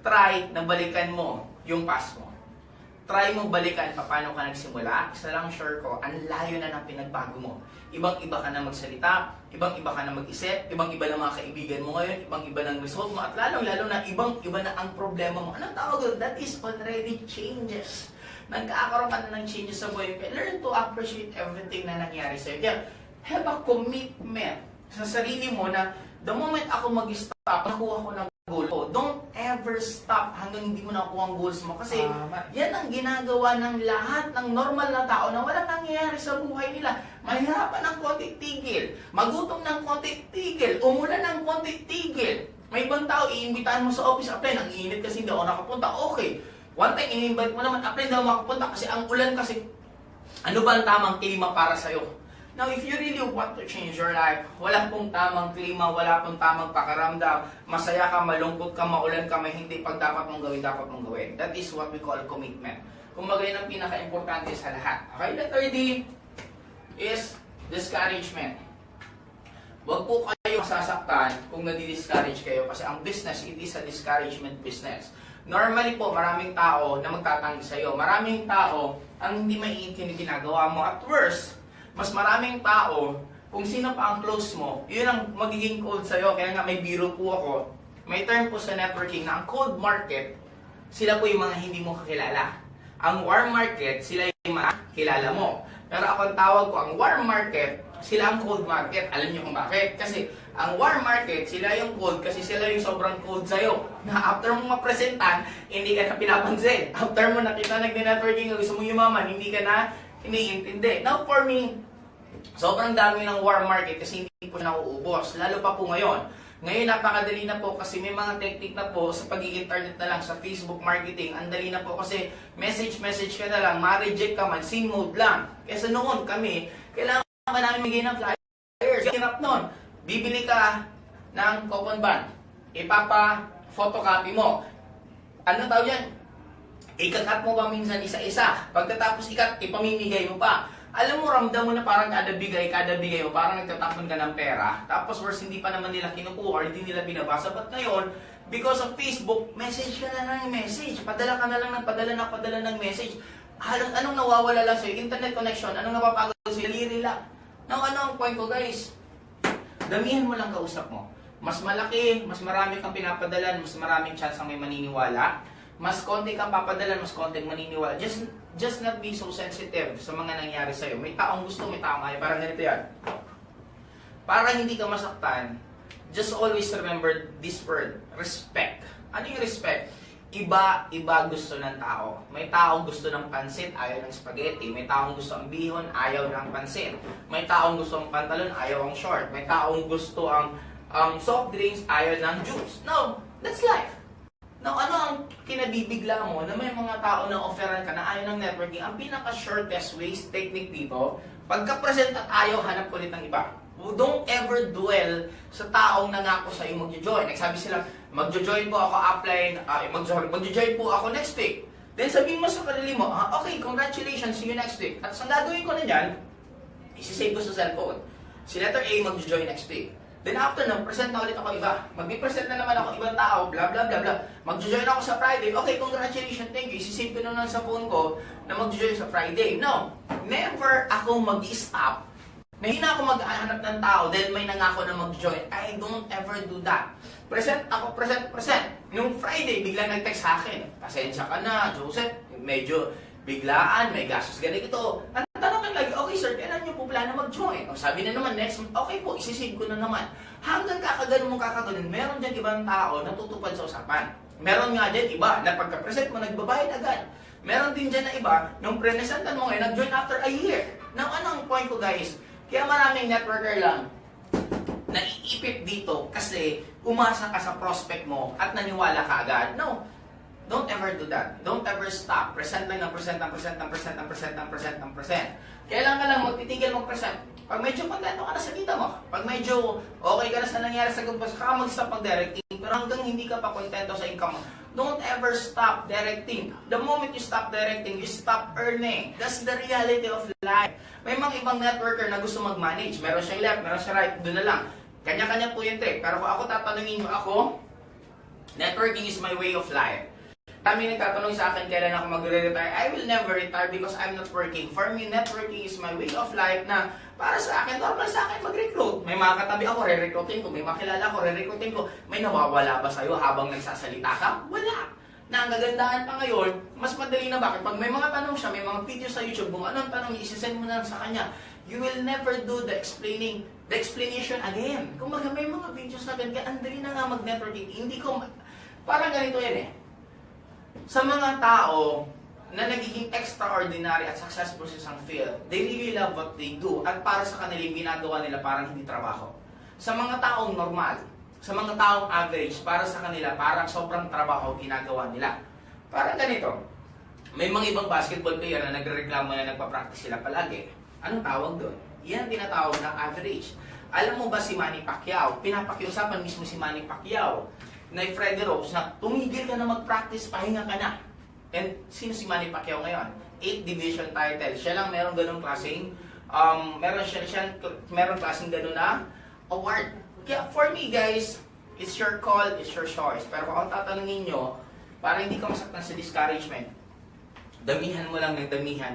A: try na balikan mo yung past mo. Try mo balikan paano ka nagsimula. Isa lang sure ko, ang layo na ng pinagbago mo. Ibang-iba ka na magsalita, ibang-iba ka na mag-isip, ibang-iba na mga kaibigan mo ngayon, ibang-iba ng result mo, at lalong-lalo na ibang-iba na ang problema mo. Anong tawag doon? That is already changes. Nagkakaroon ka na ng changes sa buhay. Learn to appreciate everything na nangyari sa'yo. Kaya, have a commitment sa sarili mo na the moment ako mag-stop, nakuha ko ng goal ko, don't ever stop hanggang hindi mo nakuha ang goals mo. Kasi yan ang ginagawa ng lahat ng normal na tao na walang nangyayari sa buhay nila. Mahirapan ng konti, tigil. Magutom ng konti, tigil. Umulan ng konti, tigil. May ibang tao, iimbitahan mo sa office, apply, ang init kasi hindi ako nakapunta. Okay. One time, ini-invite mo naman, apply, hindi ako makapunta kasi ang ulan kasi. Ano ba ang tamang klima para sa'yo? Now, if you really want to change your life, wala pong tamang klima, wala pong tamang pakaramdam, masaya ka, malungkot ka, maulan ka, may hindi pag dapat mong gawin. That is what we call commitment. Kung bagay ng pinaka-importante sa lahat. Okay, letter D is discouragement. Huwag po kayo masasaktan kung nadi-discourage kayo kasi ang business, it is a discouragement business. Normally po, maraming tao na magtatanggi sa'yo. Maraming tao ang hindi maiintindihan ginagawa mo. At worst, mas maraming tao, kung sino pa ang close mo, yun ang magiging cold sa'yo. Kaya nga may biro po ako. May term po sa networking na ang cold market, sila po yung mga hindi mo kakilala. Ang warm market, sila yung mga kilala mo. Pero ako ang tawag ko, ang warm market, sila ang cold market. Alam niyo kung bakit? Kasi ang warm market, sila yung cold kasi sila yung sobrang cold sa'yo. Na after mo mapresentan, hindi ka na pinapansin. After mo nakita nag-networking, gusto mo yumaman, hindi ka na iniintindi. Now for me, sobrang dami ng warm market kasi hindi po siya nauubos. Lalo pa po ngayon. Ngayon napakadali na po kasi may mga technique na po sa pag-i-internet na lang sa Facebook marketing. Ang dali na po kasi message ka na lang, ma-reject ka man, scene mode lang. Kesa noon kami, kailangan pa namin bigay ng flyer. Hirap nun. Bibili ka ng coupon bond. Ipapa-photocopy mo. Ano tawag yan? Ikakat mo ba minsan isa-isa? Pagkatapos ikat, ipamimigay mo pa. Alam mo, ramdam mo na parang kada bigay mo, parang nagtatapon ka ng pera. Tapos worse, hindi pa naman nila kinukuha or hindi nila binabasa. But ngayon, because of Facebook, message ka na ng message. Padala ka na lang ng padala ng message. Halos anong nawawala lang sa'yo? Internet connection. Anong napapagod sa'yo? Liri lang. Now, ano ang point ko, guys? Damihan mo lang kausap mo. Mas malaki, mas marami kang pinapadalan, mas maraming chance ang may maniniwala. Mas konti kang papadalan, mas konti ang maniniwala. Just not be so sensitive sa mga nangyari sa'yo. May taong gusto, may taong ayaw. Parang ganito yan. Para hindi ka masaktan, just always remember this word, respect. Ano yung respect? Iba gusto ng tao. May taong gusto ng pansit, ayaw ng spaghetti. May taong gusto ang bihon, ayaw ng pansit. May taong gusto ang pantalon, ayaw ang short. May taong gusto ang soft drinks, ayaw ng juice. No, that's life. Now, ano ang kinabibigla mo na may mga tao na offeran ka na ayaw ng networking? Ang pinaka-shortest ways technique dito, pagka-present at ayaw, hanap ulit ng iba. Don't ever dwell sa taong nangako sa'yo mag-join. Nagsabi sila, mag-join po ako upline, mag-join po ako next week. Then sabihin mo sa kanili mo, okay, congratulations, see you next week. At ang gagawin ko na dyan, isi-save ko sa cellphone. Si letter A, mag-join next week. Then after nun, present na ulit ako iba. Mag-present na naman ako ibang tao, blah blah blah blah. Mag-join ako sa Friday. Okay, congratulations, thank you. Isisave ko na lang sa phone ko na mag-join sa Friday. No, never ako mag-stop. Na hindi na ako mag-ahanap ng tao dahil may nangako na mag-join. I don't ever do that. Present ako, present. Nung Friday, biglang nag-text sa akin. Pasensya ka na, Joseph. Medyo biglaan, may gastos ganito. Ang tanong ka lagi, okay sir, kailan nyo po plano mag-join? O sabi na naman, next month, okay po, isisave ko na naman. Hanggang kakaganon mong kakaganon, meron dyan ibang tao na tutupad sa usapan. Meron nga dyan iba na pagka-present mo, nagbabayad agad. Meron din dyan na iba, nung presentan mo ngayon, nag-join after a year. Now, ano ang point ko guys? Kaya maraming networker lang naiipit dito kasi umasa ka sa prospect mo at naniwala ka agad. No, don't ever do that. Don't ever stop. Present lang ng present. Kailan ka lang magtitigil mag-present? Pag medyo kontento ka na sa kita mo, pag medyo okay ka na sa nangyari sa gumpas, ka mag-stop mag-directing. Pero hanggang hindi ka pa kontento sa income mo, don't ever stop directing. The moment you stop directing, you stop earning. That's the reality of life. May mga ibang networker na gusto mag-manage. Meron siyang left, meron siyang right, doon na lang. Kanya-kanya po yung trick. Pero kung ako tatanungin mo ako, networking is my way of life. Kami nagtatanong sa akin kailan ako magre-retire. I will never retire because I'm not working. For me, networking is my way of life na para sa akin, normal sa akin mag-recruit. May mga katabi ako, re-recruiting ko. May makilala ko, re-recruiting ko. May nawawala ba sa'yo habang nagsasalita ka? Wala. Na ang gagandahan pa ngayon, mas madali na bakit? Pag may mga tanong siya, may mga video sa YouTube, kung anong tanong, isisend mo na lang sa kanya. You will never do the explanation again. Kung may mga videos na ganyan, andali na nga mag-networking. Hindi ko, parang ganito yan eh. Sa mga tao na nagiging extraordinary at successful sa isang field, they really love what they do at para sa kanila yung ginagawa nila parang hindi trabaho. Sa mga taong normal, sa mga taong average, para sa kanila parang sobrang trabaho ginagawa nila. Parang ganito, may mga ibang basketball player na nagrereklamo na nagpa-practice sila palagi. Anong tawag doon? Yan tinatawag ng average. Alam mo ba si Manny Pacquiao? Pinapakiusapan mismo si Manny Pacquiao na Freddie Rose na tumigil ka na mag-practice, pahinga ka na. And sino si Manny Pacquiao ngayon? 8 division title. Siya lang meron ganung klaseng, meron klaseng ganun na award. Kaya for me guys, it's your call, it's your choice. Pero kung tatanungin nyo, para hindi ka masaktan sa discouragement, damihan mo lang ng damihan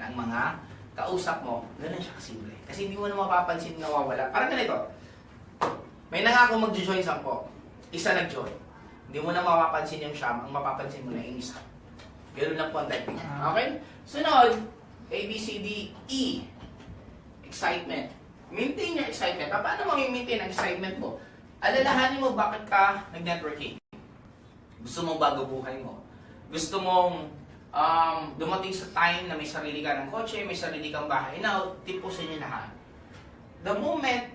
A: ang mga kausap mo. Ganun siya kasimple. Kasi hindi mo na mapapansin na nawawala. Parang ganito, may nangako mag-join 10. Isa nag-join. Hindi mo na mapapansin yung siyam, ang mapapansin mo na yung isa. Ganoon lang po ang typing niya. Okay? Sunod, A, B, C, D, E. Excitement. Maintain your excitement. Paano mo i-maintain ang excitement mo? Alalahanin mo bakit ka nag-networking. Gusto mong bago buhay mo. Gusto mong dumating sa time na may sarili ka ng kotse, may sarili kang bahay. Now, tipusin niyo lahat. The moment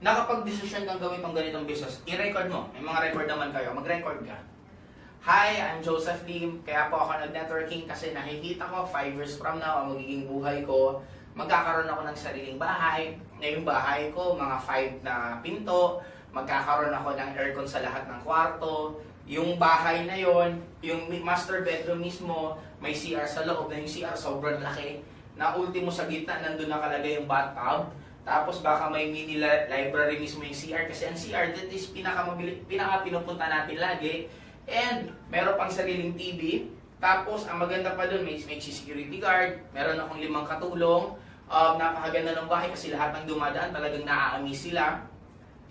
A: nakapag-desisyon kang gawin tong ganitong business, i-record mo. May mga record naman kayo, mag-record ka. Hi, I'm Joseph Lim. Kaya po ako nag-networking kasi nakikita ko 5 years from now ang magiging buhay ko. magkakaroon ako ng sariling bahay. Na yung bahay ko, mga 5 na pinto, magkakaroon ako ng aircon sa lahat ng kwarto. Yung bahay na yon, yung master bedroom mismo, may CR sa loob na yung CR sobrang laki. Na ultimo sa gitna, nandun nakalagay yung bathtub. Tapos baka may mini library mismo yung CR kasi ang CR, that is pinaka pinupunta natin lagi. And meron pang sariling TV. Tapos ang maganda pa dun, may security guard, meron akong 5 katulong. Napakaganda ng bahay kasi lahat ng dumadaan talagang naaamis sila.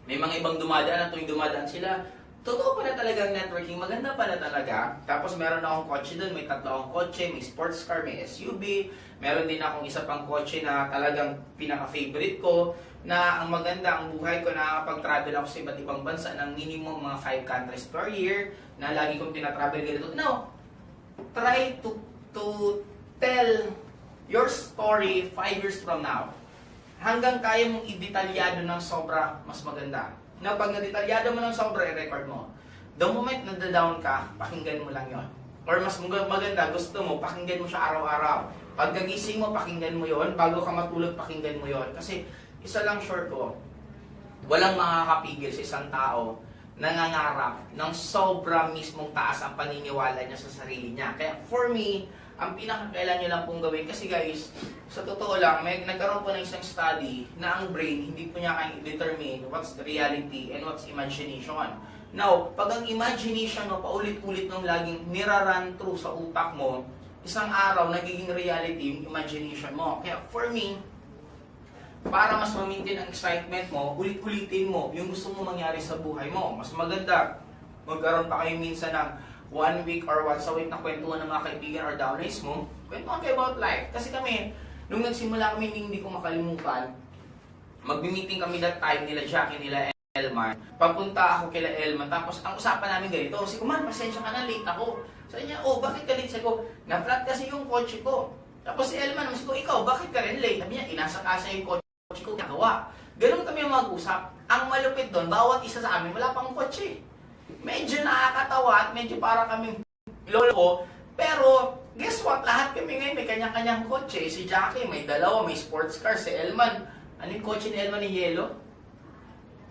A: May mga ibang dumadaan at tuwing dumadaan sila, totoo pala talagang networking, maganda pala talaga. Tapos meron akong kotse doon, may 3 akong kotse, may sports car, may SUV. Meron din akong isa pang kotse na talagang pinaka-favorite ko. Na ang maganda, ang buhay ko, nakakapag-travel ako sa iba't ibang bansa ng minimum mga 5 countries per year. Na lagi kong tinatravel ganito. Now, try to tell your story 5 years from now. Hanggang kaya mong i-detalyado ng sobra, mas maganda. Na pag na-detalyado mo ng sobra, i-record mo. The moment na down ka, pakinggan mo lang yon. Or mas maganda, gusto mo, pakinggan mo siya araw-araw. Pag nagising mo, pakinggan mo yon. Bago ka matulog, pakinggan mo yon. Kasi isa lang short ko, walang makakapigil sa isang tao nangangarap ng sobra mismong taas ang paniniwala niya sa sarili niya. Kaya for me, ang pinakakailan nyo lang pong gawin, kasi guys, sa totoo lang, nagkaroon po ng isang study na ang brain, hindi po niya kayang determine what's the reality and what's imagination. Now, pag ang imagination mo, paulit-ulit nung laging niraran through sa utak mo, isang araw, nagiging reality yung imagination mo. Kaya for me, para mas ma-maintain ang excitement mo, ulit-ulitin mo yung gusto mo mangyari sa buhay mo. Mas maganda, magkaroon pa kayo minsan ng 1 week or once a week na kwentuhan ng mga kaibigan or downlines mo, kwentuhan kayo about life. Kasi kami, nung nagsimula kami, hindi ko makalimutan, magbi-meeting kami that time nila Jackie, nila Elman. Papunta ako kila Elman, tapos ang usapan namin ganito, si Kuman, pasensya ka na, late ako. Sabi niya, oh, bakit ka late? Sabi ko, na-flat kasi yung kotse ko. Tapos si Elman, sabi ko, ikaw, bakit ka rin late? Sabi niya, inasa-kasa yung kotse ko nagawa. Ganun kami mag-usap. Ang malupit doon, bawat isa sa amin, wala pang kotse. Medyo nakakatawa at medyo para kaming lolo. Pero, guess what? Lahat kami ngayon may kanya-kanyang kotse. Si Jackie may 2, may sports car. Si Elman, ano yung kotse ni Elman ni Yelo?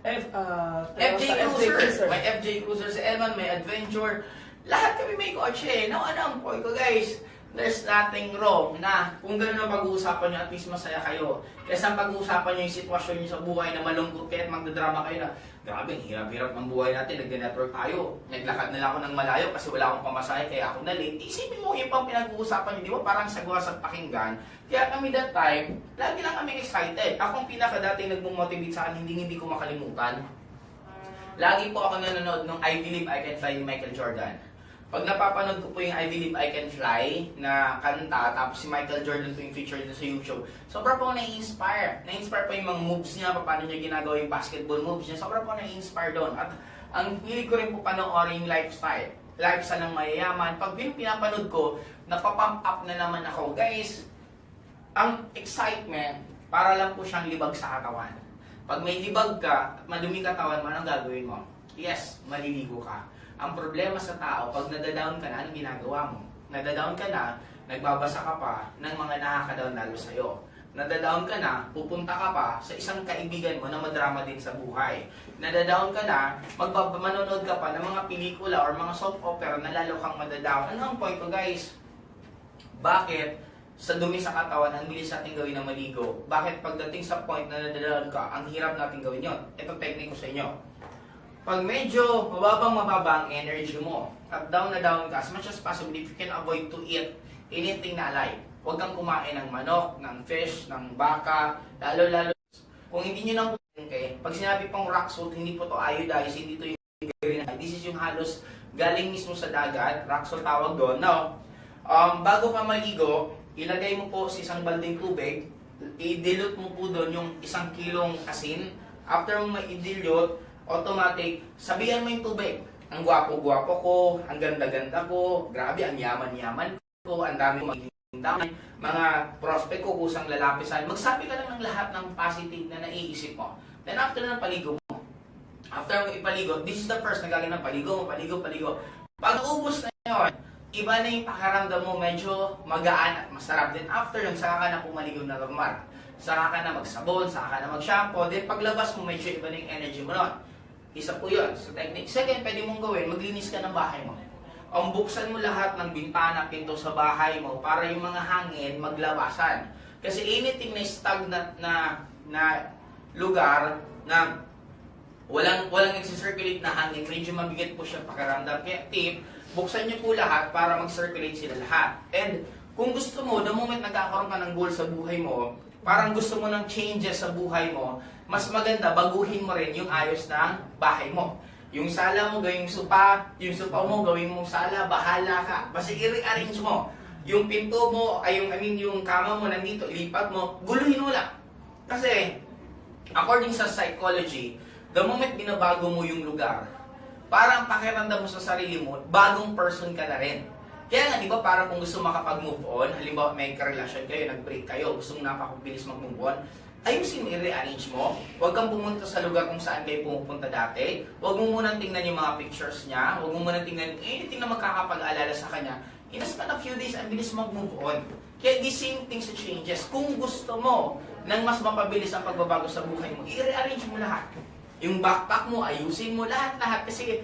A: FJ Cruiser. May FJ Cruiser. Si Elman may Adventure. Lahat kami may kotse. Now, ano ang point ko, guys? There's nothing wrong na kung gano'n ang pag-uusapan nyo, at least masaya kayo. Kaysa pag-uusapan nyo yung sitwasyon nyo sa buhay na malungkot kayo at magdadrama kayo na, grabe, hirap-hirap ng buhay natin, nag-network tayo. Naglakad na lang ako ng malayo kasi wala akong pamasahe kaya ako na late. Isipin mo yung pang pinag-uusapan nyo, di ba? Parang sagwa sa pakinggan. Kaya kami that time, lagi lang kami excited. Ako ang pinaka-dating nagmumotivate sa akin, hindi ko makalimutan. Lagi po ako nanonood ng I Believe I Can Fly ni Michael Jordan. Pag napapanood ko po yung I Believe I Can Fly na kanta, tapos si Michael Jordan po yung feature dito sa YouTube, sobra po na-inspire. Na-inspire po yung mga moves niya, paano niya ginagawa yung basketball moves niya, sobra po na-inspire doon. At ang hilig ko rin po panoorin yung lifestyle ng mayayaman. Pag pinapanood ko, napapump up na naman ako. Guys, ang excitement, para lang po siyang libag sa katawan. Pag may libag ka at madumi katawan mo, anong gagawin mo? Yes, maliligo ka. Ang problema sa tao, pag nadadown ka na, anong ginagawa mo? Nadadown ka na, nagbabasa ka pa ng mga nakaka-down lalo sa'yo. Nadadown ka na, pupunta ka pa sa isang kaibigan mo na madrama din sa buhay. Nadadown ka na, manonood ka pa ng mga pelikula or mga soap opera na lalo kang madadown. Ano ang point ko, guys? Bakit sa dumi sa katawan, ang bilis natin gawin na maligo? Bakit pagdating sa point na nadadown ka, ang hirap natin gawin yon? Ito technique ko sa inyo. Pag medyo mababa ang energy mo at down na down ka, as much as possible, if you can avoid to eat anything na alive, huwag kang kumain ng manok, ng fish, ng baka, lalo kung hindi nyo nang kayo. Pag sinabi pang rock salt, hindi po to iodized, hindi to yung green. This is yung halos galing mismo sa dagat, rock salt tawag doon. Now, bago ka maligo, ilagay mo po sa isang balding tubig, i-dilute mo po doon yung 1 kilong asin. After mo ma-dilute, automatic, sabihan mo yung tubig. Ang gwapo-gwapo ko, ang ganda-ganda ko, grabe, ang yaman-yaman ko, ang dami mga prospect ko, kusang lalapisan. Magsabi ka lang ng lahat ng positive na naiisip mo. Then after ng paligo mo, after mo ipaligo, this is the first na gagawin ng paligo. Pag ubos na yun, iba na yung pakiramdam mo, medyo magaan at masarap. Then after nun, saka ka na pumaligo na normal. Saka ka na magsabon, saka ka na mag-shampoo. Then paglabas mo, medyo iba na yung energy mo nun. Isa po yun sa technique. Second, pwede mong gawin, maglinis ka ng bahay mo. Ang buksan mo lahat ng bintana, pinto sa bahay mo para yung mga hangin maglabasan. Kasi anything na stagnant na lugar na walang nagsi-circulate na hangin, medyo mabigat po siya pakiramdam. Kaya tip, buksan niyo po lahat para mag-circulate sila lahat. And kung gusto mo, the moment nagkakaroon ka ng goal sa buhay mo, parang gusto mo ng changes sa buhay mo, mas maganda, baguhin mo rin yung ayos ng bahay mo. Yung sala mo, gawing yung sopa mo, gawin mong sala, bahala ka. Basta i-rearrange mo. Yung pinto mo, yung kama mo nandito, ilipat mo, guluhin mo lang. Kasi, according sa psychology, the moment binabago mo yung lugar, parang pakiramdam mo sa sarili mo, bagong person ka na rin. Kaya nga, di ba, parang kung gusto makapag-move on, halimbawa may karelasyon kayo, nag-break kayo, gusto mong napakabilis mag-move on, ayusin mo, i-rearrange mo. Huwag kang pumunta sa lugar kung saan kayo pumupunta dati. Huwag mo munang tingnan yung mga pictures niya. Huwag mo munang tingnan anything na magkakapag-alala sa kanya. In a span of few days, ang bilis mag-move on. Kaya the same thing sa changes. Kung gusto mo nang mas mapabilis ang pagbabago sa buhay mo, i-rearrange mo lahat. Yung backpack mo, ayusin mo lahat-lahat. Kasi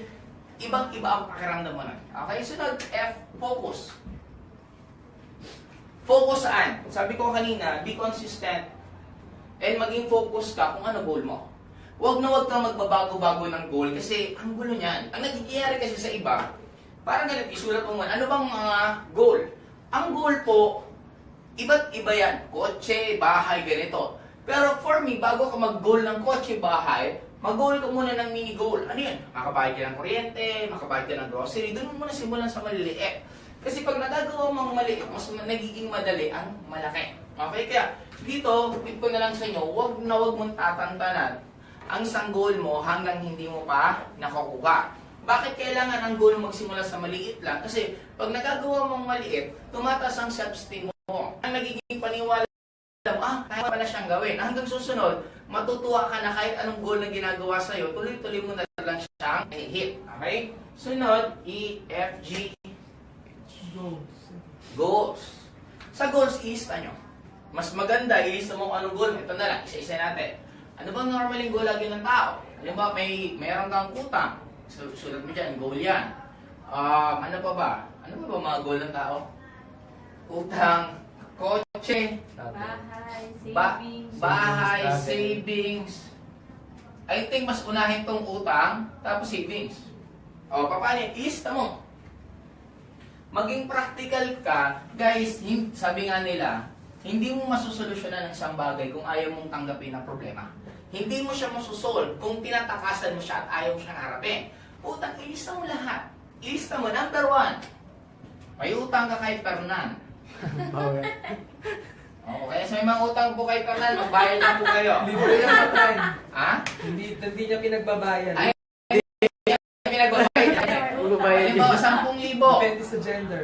A: ibang-iba ang pakiramdam mo na. Okay, sunod, F, focus. Focus saan? Sabi ko kanina, be consistent. And maging focus ka kung ano goal mo. Huwag kang magbabago-bago ng goal kasi ang gulo niyan. Ang nagigiyari kasi sa iba, parang ganun, isulat mo ano bang mga goal? Ang goal po, iba't iba yan. Kotse, bahay, ganito. Pero for me, bago ka mag-goal ng kotse, bahay, mag-goal ka muna ng mini-goal. Ano yun? Makabayad ka ng kuryente, makabayad ka ng grocery. Doon mo muna simulan sa maliliit. Kasi pag nagagawa mong maliit, mas nagiging madali ang malaki. Okay, kaya dito, tip ko na lang sa inyo, huwag mong tatantanan ang isang goal mo hanggang hindi mo pa nakukuha. Bakit kailangan ang goal mo magsimula sa maliit lang? Kasi pag nagagawa mong maliit, tumataas ang self-esteem mo. Ang nagiging paniwala mo, kaya pala siyang gawin. Hanggang susunod, matutuwa ka na kahit anong goal na ginagawa sa'yo, tuloy-tuloy mo na lang siyang hit. Okay? Sunod, E, F, G, goals. Sa goals, ilista nyo. Mas maganda, ilista mo kung anong goal. Ito na lang, isa-isa natin. Ano bang normaling goal lagi ng tao? Halimbawa, mayroon kang utang. Sulat mo dyan, goal yan. Ano pa ba? Ano pa ba mga goal ng tao? Utang, kotse, bahay, savings. I think mas unahin tong utang, tapos savings. Paano yan? Ilista mo. Maging practical ka, guys, sabi nga nila, hindi mo masusolusyonan ng isang bagay kung ayaw mong tanggapin ang problema. Hindi mo siya masusolve kung tinatakasan mo siya at ayaw mo siyang harapin. Utang, ilista mo lahat. Ilista mo, number 1. May utang ka kay Fernan.
C: Okay.
A: Okay, so may mga utang po kay Fernan, magbayad lang po kayo.
B: Libre yan sa time.
A: Ha?
B: Hindi niya pinagbabayan.
A: Ay, pinagbabayad. Halimbawa, 10,000.
B: Depende sa gender.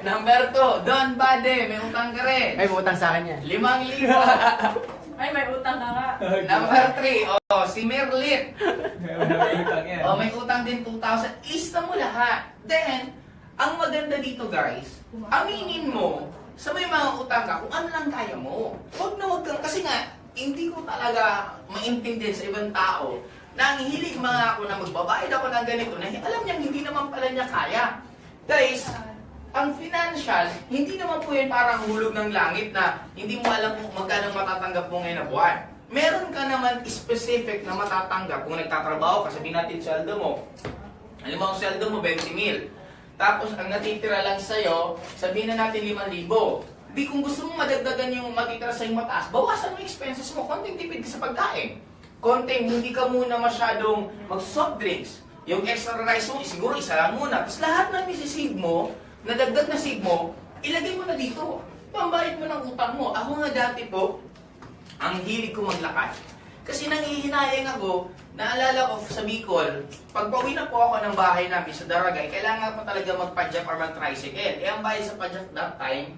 A: Number 2, Don Bade, may utang ka rin.
C: Ay, utang sa akin yan.
A: 5,000.
D: Ay, may utang ka nga.
A: Number 3, si Merlit.
B: May utang yan.
A: May utang din 2,000. Lista mo lahat. Then, ang maganda dito guys, aminin mo sa may mga utang ka kung ano lang kaya mo. Huwag kang, kasi nga, hindi ko talaga maintindihan sa ibang tao na ang hilig mga ako na magbabayad ako ng ganito na alam niya hindi naman pala niya kaya. Guys, ang financial, hindi naman po yan parang hulog ng langit na hindi mo alam kung magkano matatanggap mo ngayon na buwan. Meron ka naman specific na matatanggap kung nagtatrabaho ka, sabihin natin sweldo mo. Alam mo, ang sweldo mo 20,000. Tapos ang natitira lang sa'yo, sabihin na natin 5,000. Di kung gusto mo madagdagan yung matitira sa'yo mataas, bawasan mo yung expenses mo, konting tipid ka sa pagkain. Konting, hindi ka muna masyadong mag-soft drinks. Yung extra rice mo, siguro isa lang muna. Tapos lahat ng isisave mo, nadagdag na save mo, ilagay mo na dito. Pambayad mo ng utang mo. Ako nga dati po, ang hilig ko maglakad. Kasi nangihinayang ako, naalala ko sa Bicol, pag pauwi na po ako ng bahay namin sa Daragay, kailangan pa talaga magpa-jeep or mag-tricycle. Ang bayad sa pa-jeep that time,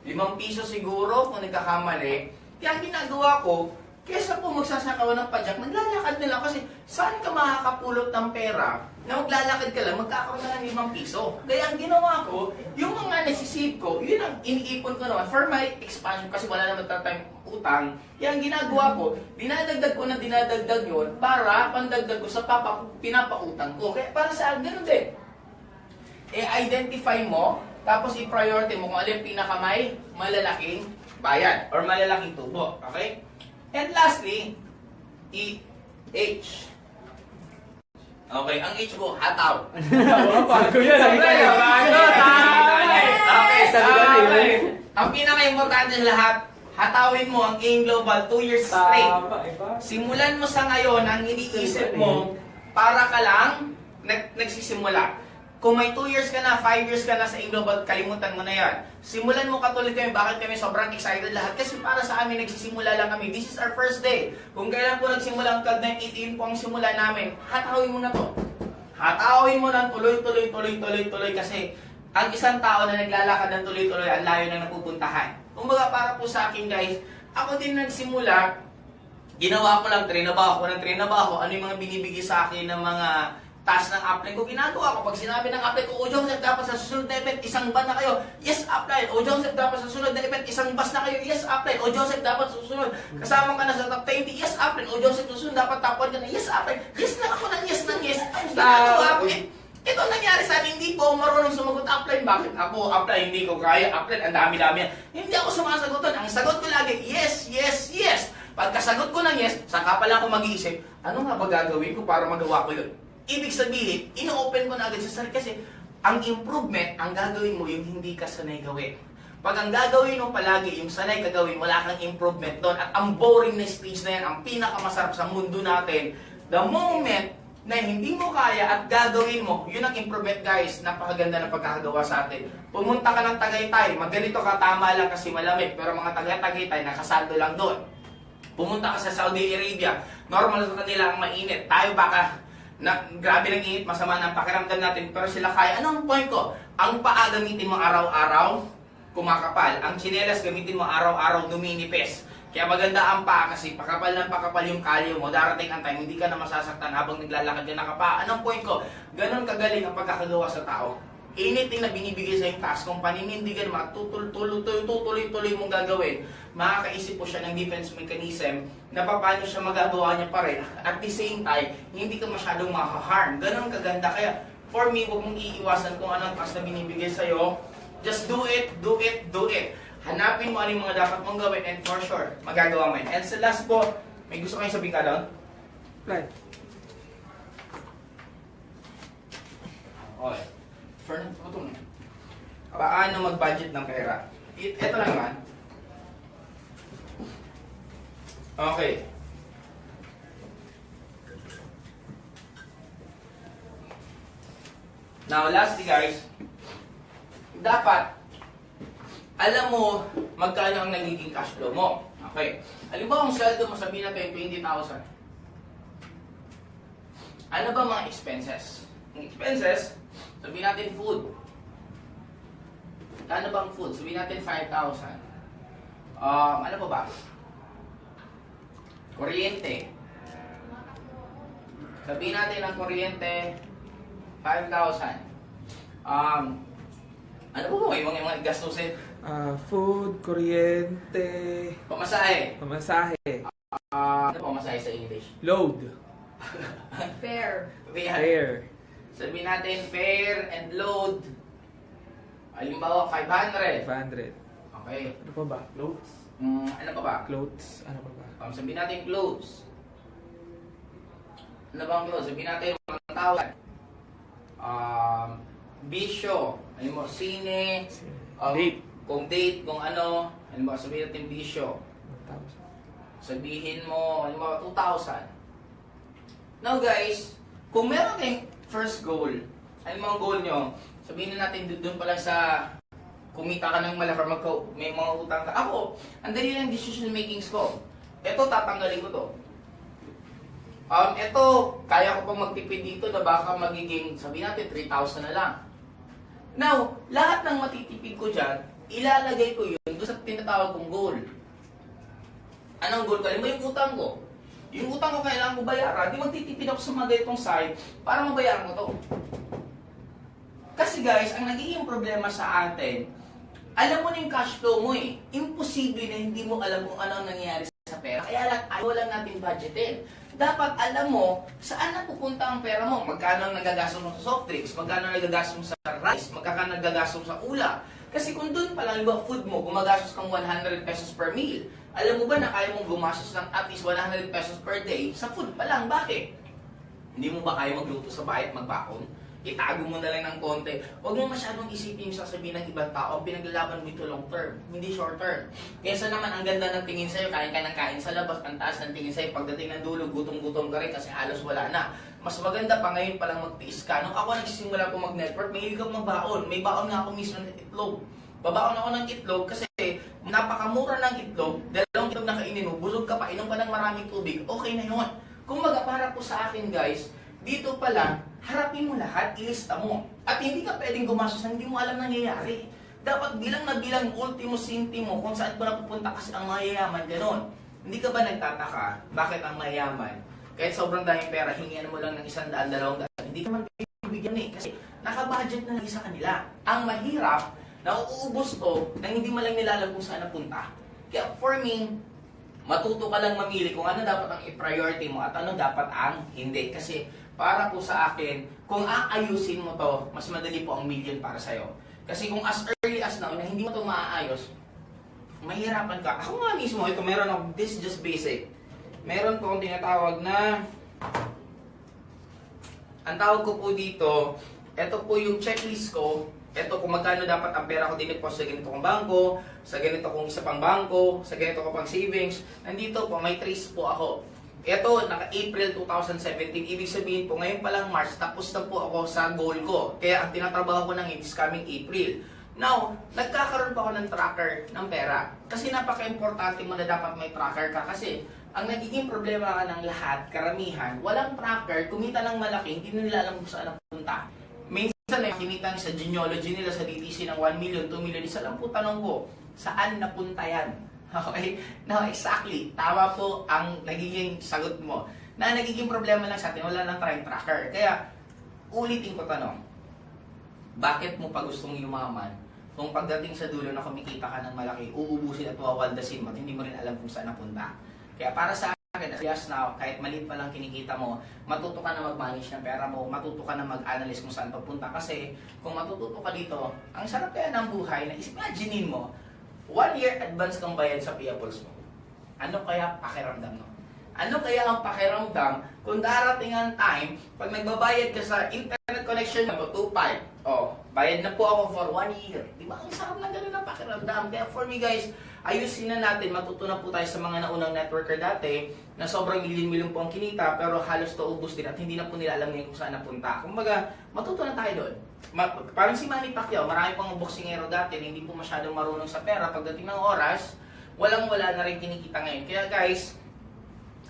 A: 5 piso siguro kung nagkakamali. Kaya ang ginagawa ko, kesa po magsasakaw ng pa-jeep, naglalakad nila kasi saan ka makakapulot ng pera na maglalakad ka lang, magkakaroon ka ng 5 piso. Kaya ang ginawa ko, yung mga nasisave ko, yun ang iniipon ko naman for my expansion kasi wala naman tatayong utang. Kaya ang ginagawa ko, dinadagdag ko na dinadagdag yun para pandagdag ko sa pinapautang ko. Kaya para sa ganun din. I-identify mo, tapos i-priority mo kung alin pinakamay malalaking bayad or malalaking tubo. Okay? And lastly, H. Okay, ang H ko, hataw.
B: Bago yan.
A: Okay, ang pinaka-importante sa lahat, hatawin mo ang AIM Global 2 years straight. Simulan mo sa ngayon ang iniisip mo para ka lang nagsisimula. Kung may 2 years ka na, 5 years ka na sa AIM Global, kalimutan mo na yan. Simulan mo katulad kami, bakit kami sobrang excited lahat? Kasi para sa amin, nagsisimula lang kami. This is our first day. Kung kailan po nagsimula ang CAD 918 po ang simula namin, hatawin mo na to. Hatawin mo na tuloy kasi ang isang tao na naglalakad ng tuloy-tuloy, ang layo na napupuntahan. Kumbaga para po sa akin guys, ako din nagsimula, ginawa ko lang, trinabaho ko ng trinabaho, ano yung mga binibigay sa akin ng mga task ng upline ko, ginagawa ko. Pag sinabi ng upline ko, O Joseph, dapat sa susunod na event, isang ban na kayo. Yes, upline. O Joseph, dapat sa susunod na event, isang bus na kayo. Yes, upline. O Joseph, dapat sa susunod, kasama ka na sa top 20. Yes, upline. O Joseph, susunod, dapat top 1 ka na. Yes, upline. Yes na ako ng yes ng yes. Ang ginagawa ko ito nangyari sa akin, hindi po marunong sumagot upline. Bakit ako, upline, hindi ko kaya. Upline, ang dami-dami yan. Hindi ako sumasagot doon. Ang sagot ko lagi, yes, yes, yes. Pagkasagot ko ng yes, saka pala ako mag-iisip, ano nga ba gagawin ko para magawa ko yun? Ibig sabihin, ino-open ko na agad sa sarili kasi ang improvement, ang gagawin mo yung hindi ka sanay gawin. Pag ang gagawin mo palagi, yung sanay ka gawin, wala kang improvement doon. At ang boring na stage na yan, ang pinakamasarap sa mundo natin, the moment na hindi mo kaya at gagawin mo, yun ang improvement guys, napakaganda ng pagkakagawa sa atin. Pumunta ka ng Tagaytay, magganito ka, tama lang kasi malamig, pero mga Tagaytay, nakasando lang doon. Pumunta ka sa Saudi Arabia, normal sa kanila ang mainit, tayo baka grabe ng init, masama ng pakiramdam natin, pero sila kaya. Ano ang point ko? Ang paa gamitin mo araw-araw, kumakapal. Ang tsinelas gamitin mo araw-araw, numinipis. Kaya maganda ang paa kasi pakapal ng pakapal yung kalyo mo, darating ang time, hindi ka na masasaktan habang naglalakad ka nakapaa. Anong point ko? Ganon kagaling ang pagkakagawa sa tao. Anything na binibigay sa yung task, kung paninindigan mo, tutuloy-tuloy mong gagawin, makakaisip po siya ng defense mechanism na paano siya magagawa niya pa rin. At the same time, hindi ka masyadong makaharm. Ganon kaganda. Kaya, for me, huwag mong iiwasan kung anong task na binibigay sa'yo. Just do it, do it, do it. Hanapin mo ano yung mga dapat mong gawin and for sure, magagawa mo yun. And sa last po, may gusto kayong sabihin ka doon?
B: Plan.
A: Okay. Paano mag-budget ng pera? Ito lang naman. Okay. Now, lastly guys, dapat alam mo magkano ang nagiging cash flow mo. Okay. Halimbawa, ang sweldo mo, sabihin natin 20,000. Ano ba mga expenses? Ang expenses, sabihin natin food. Ano bang food? Sabihin natin 5,000. Ano pa ba? Kuryente. Sabihin natin ang kuryente, 5,000. Ano po ba yung mga gastusin?
B: Food, kuryente,
A: Pamasahe.
B: pamasahe,
A: Ano pamasahe sa English?
B: load,
D: Fair.
B: fare,
A: Sabihin natin fare and load. Halimbawa, 500.
B: 500.
A: Okay.
B: Ano pa ba? Clothes?
A: Ano pa ba?
B: Clothes? Ano pa ba?
A: Sabihin natin clothes. Ano bang clothes? Sabihin natin 1,000. Bisyo. Alam mo, sine.
B: Date.
A: Kung date, kung ano. Alam mo, sabihin natin bisyo.
B: 1,000.
A: Sabihin mo, alam mo, 2,000. Now guys, kung meron kayong first goal, alam mo ang goal nyo, sabihin na natin doon pa lang sa kumita ka ng malaki or may mga utang ka. Ako, ang dali lang decision making ko. Ito, tatanggalin ko to. Ito, kaya ko pang magtipid dito na baka magiging, sabihin natin, 3,000 na lang. Now, lahat ng matitipid ko dyan, ilalagay ko yun doon sa tinatawag kong goal. Anong goal ko? Alam mo yung utang ko? Yung utang ko kailangan ko bayaran, di magtitipid ako sa mga ganitong side para mabayaran ko to. Kasi guys, ang nagiging problema sa atin, alam mo na yung cash flow mo eh. Imposible na hindi mo alam kung ano ang nangyayari sa pera. Kaya lang, ayaw lang natin budgetin. Dapat alam mo saan napupunta ang pera mo. Magkano ang nagagastos mo sa soft drinks, magkano ang nagagastos mo sa rice, magkano ang nagagastos mo sa ulam. Kasi kung doon pa lang yung food mo, gumagastos kang 100 pesos per meal. Alam mo ba na kaya mong gumastos ng at least 100 pesos per day sa food pa lang? Bakit? Hindi mo ba kaya magluto sa bahay at magbakon? Itago mo na lang ng konti. Huwag mo masyadong isipin yung sasabihin ng ibang tao. Pinaglalaban mo ito long term, hindi short term. Kesa naman ang ganda ng tingin sa'yo, kain ka ng kain sa labas, ang taas ng tingin sa'yo, pagdating ng dulo, gutom-gutom ka rin kasi halos wala na. Mas maganda pa ngayon palang magtiis ka. Nung ako nagsisimula po mag-network, may hilig ako magbaon. May baon nga ako mismo ng itlog. Babaon ako ng itlog kasi napakamura ng itlog. Dalawang itlog na kainin mo, busog ka pa, inom ka ng maraming tubig, okay na yun. Kung para po sa akin guys, dito pa lang, harapin mo lahat, ilista mo. At hindi ka pwedeng gumastos na hindi mo alam nangyayari. Dapat bilang na bilang ultimo sintimo kung saan ko napupunta kasi ang mayayaman, gano'n. Hindi ka ba nagtataka bakit ang mayayaman, kahit sobrang daming pera, hingian mo lang ng 100, 200, hindi ka man bibigyan eh. Kasi nakabudget na lagi sa kanila. Ang mahirap, nauubos to nang hindi mo lang nilalang kung saan napunta. Kaya for me, matuto ka lang mamili kung ano dapat ang i-priority mo at ano dapat ang hindi. Kasi para po sa akin, kung aayusin mo to, mas madali po ang million para sa'yo. Kasi kung as early as now, na hindi mo to maaayos, mahirapan ka. Ako nga mismo, ito meron ako, this is just basic. Meron po akong tinatawag na, ang tawag ko po dito, ito po yung checklist ko. Ito kung magkano dapat ang pera ko dineposit sa ganito kong bangko, sa ganito kong isa pang bangko, sa ganito ko pang savings. Nandito po, may trace po ako. Ito, naka-April 2017. Ibig sabihin po, ngayon pa lang March, tapos na po ako sa goal ko. Kaya ang tinatrabaho ko ng is coming April. Now, nagkakaroon pa ako ng tracker ng pera. Kasi napaka-importante mo na dapat may tracker ka. Kasi ang nagiging problema ka ng lahat, karamihan, walang tracker, kumita ng malaki, hindi na nila alam kung saan napunta. Minsan ay kinita sa genealogy nila sa DTC ng 1 million, 2 million. Isa lang po tanong ko, saan napunta yan? Okay? Now, exactly. Tama po ang nagiging sagot mo. Na nagiging problema lang sa atin, wala lang tayong tracker. Kaya, ulitin ko tanong. Bakit mo pa gustong yumaman kung pagdating sa dulo na kumikita ka ng malaki, uubusin at wawaldasin mo at hindi mo rin alam kung saan napunta? Kaya para sa akin, as yes now, kahit maliit pa lang kinikita mo, matuto ka na mag-manage ng pera mo, matuto ka na mag-analyze kung saan papunta. Kasi kung matututo ka dito, ang sarap kaya ng buhay na imaginein mo, 1 year advance kang bayad sa payables mo. Ano kaya pakiramdam mo? Ano kaya ang pakiramdam kung darating ang time, pag nagbabayad ka sa internet connection mo, 2.5, bayad na po ako for 1 year. Di ba? Ang sarap na ganun ang pakiramdam. Kaya for me guys, ayusin na natin, matuto na po tayo sa mga naunang networker dati, na sobrang milyon-milyon po ang kinita, pero halos naubos din at hindi na po nila alam ngayon kung saan napunta. Kumbaga, matuto na tayo doon. Parang si Manny Pacquiao, marami pang boksingero dati na hindi po masyadong marunong sa pera. Pagdating ng oras, walang-wala na rin kinikita ngayon. Kaya guys,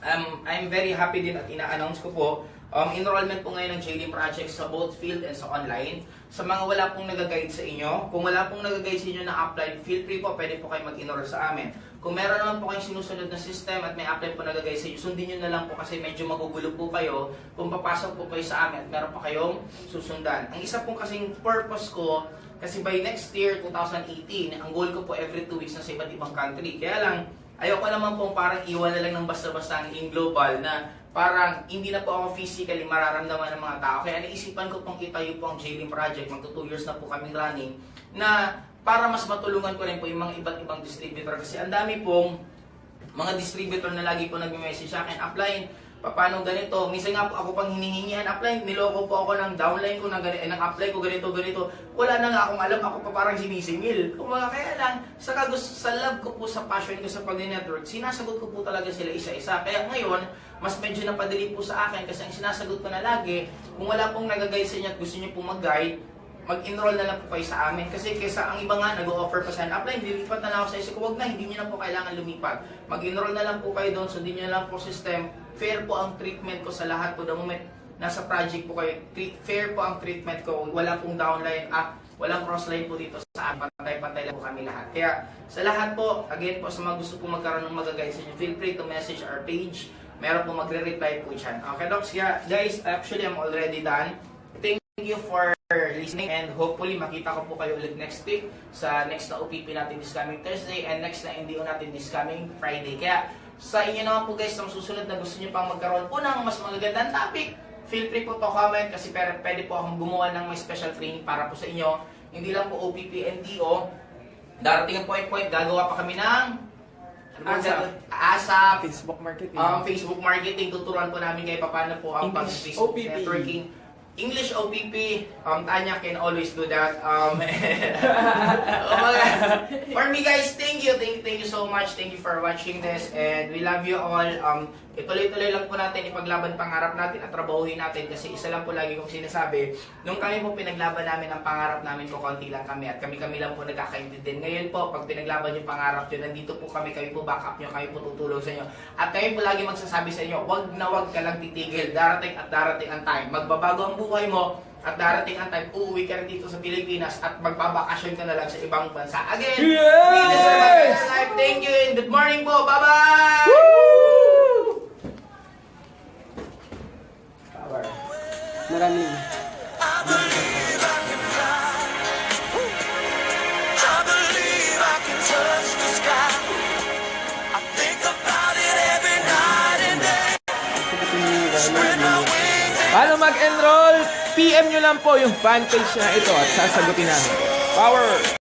A: I'm very happy din at ina-announce ko po, enrollment po ngayon ng JD Project sa both field and sa online. Sa mga wala pong nag-guide sa inyo, kung wala pong nag-guide sa inyo na apply, feel free po, pwede po kayo mag-enroll sa amin. Kung meron naman po kayong sinusunod na system at may apply po nag-guide sa inyo, sundin nyo na lang po kasi medyo magugulo po kayo kung papasok po kayo sa amin at meron pa kayong susundan. Ang isa pong kasing purpose ko, kasi by next year, 2018, ang goal ko po every 2 weeks na sa iba't ibang country. Kaya lang, ayoko naman pong parang iwan na lang ng basta-basta in global na parang hindi na po ako physically mararamdaman ng mga tao. Kaya naisipan ko pong itayo po ang JD Project, magto 2 years na po kaming running, na para mas matulungan ko rin po yung mga iba't ibang distributor. Kasi ang dami pong mga distributor na lagi po nag-message sa akin, upline, paano ganito? Minsan nga po ako pang hinihingian, upline, niloko po ako ng downline ko ng apply ko ganito. Wala na nga akong alam, ako pa parang sinisingil. Kaya lang, sa love ko po, sa passion ko sa pag-network, sinasagot ko po talaga sila isa-isa. Kaya ngayon, mas medyo napadali po sa akin kasi ang sinasagot ko na lagi, kung wala pong nag-guide sa inyo at gusto nyo pong mag-guide, mag-enroll na lang po kayo sa amin. Kasi kaysa ang iba nga nag-o-offer pa sa apply, lilipat na lang ako sa isip ko, wag na, hindi nyo na po kailangan lumipat. Mag-enroll na lang po kayo doon, sundin nyo na lang po system. Fair po ang treatment ko sa lahat po. The moment nasa project po kayo, fair po ang treatment ko. Wala pong downline, walang crossline po dito sa amin. Pantay-pantay lang po kami lahat. Kaya sa lahat po, again po, sa mga gusto po magkaroon ng mag-guide sa inyo, feel free to message our page. meron po magre-reply po dyan. Okay, Docs? Yeah, guys, actually, I'm already done. Thank you for listening and hopefully makita ko po kayo ulit next week sa next na OPP natin this coming Thursday and next na NDO natin this coming Friday. Kaya sa inyo naman po guys, ang susunod na gusto nyo pang magkaroon po ng mas magagandang topic, feel free po to comment kasi pwede po akong gumawa ng may special training para po sa inyo. Hindi lang po OPP, NDO. Darating ang point, gagawa pa kami ng ASAP,
B: Facebook marketing.
A: Facebook marketing, tuturuan po namin kayo paano po ang
B: English
A: pag-Facebook
B: OPP.
A: networking. English OPP, Tanya can always do that. For me guys, thank you so much. Thank you for watching this and we love you all. Ituloy-tuloy lang po natin ipaglaban pangarap natin at trabahuhin natin kasi isa lang po lagi kong sinasabi, nung kami po pinaglaban namin ang pangarap namin ko, konti lang kami at kami lang po nagkakaintindi. Ngayon po, pag pinaglaban yung pangarap nyo, nandito po kami po back up nyo, kami po tutulong sa inyo. At kami po lagi magsasabi sa inyo, wag na wag ka lang titigil, darating at darating ang time. Magbabago ang buhay mo at darating ang time, uuwi ka rin dito sa Pilipinas at magbabakasyon ka na lang sa ibang bansa. Again,
B: Yes!
A: thank you and good morning po. Bye-bye! Power.
C: Maraming.
E: I believe I can touch the sky. I think about it every night and day. Spread my wings and
B: Paano mag-enroll? PM nyo lang po yung fan page na ito at sasagutin namin. Power!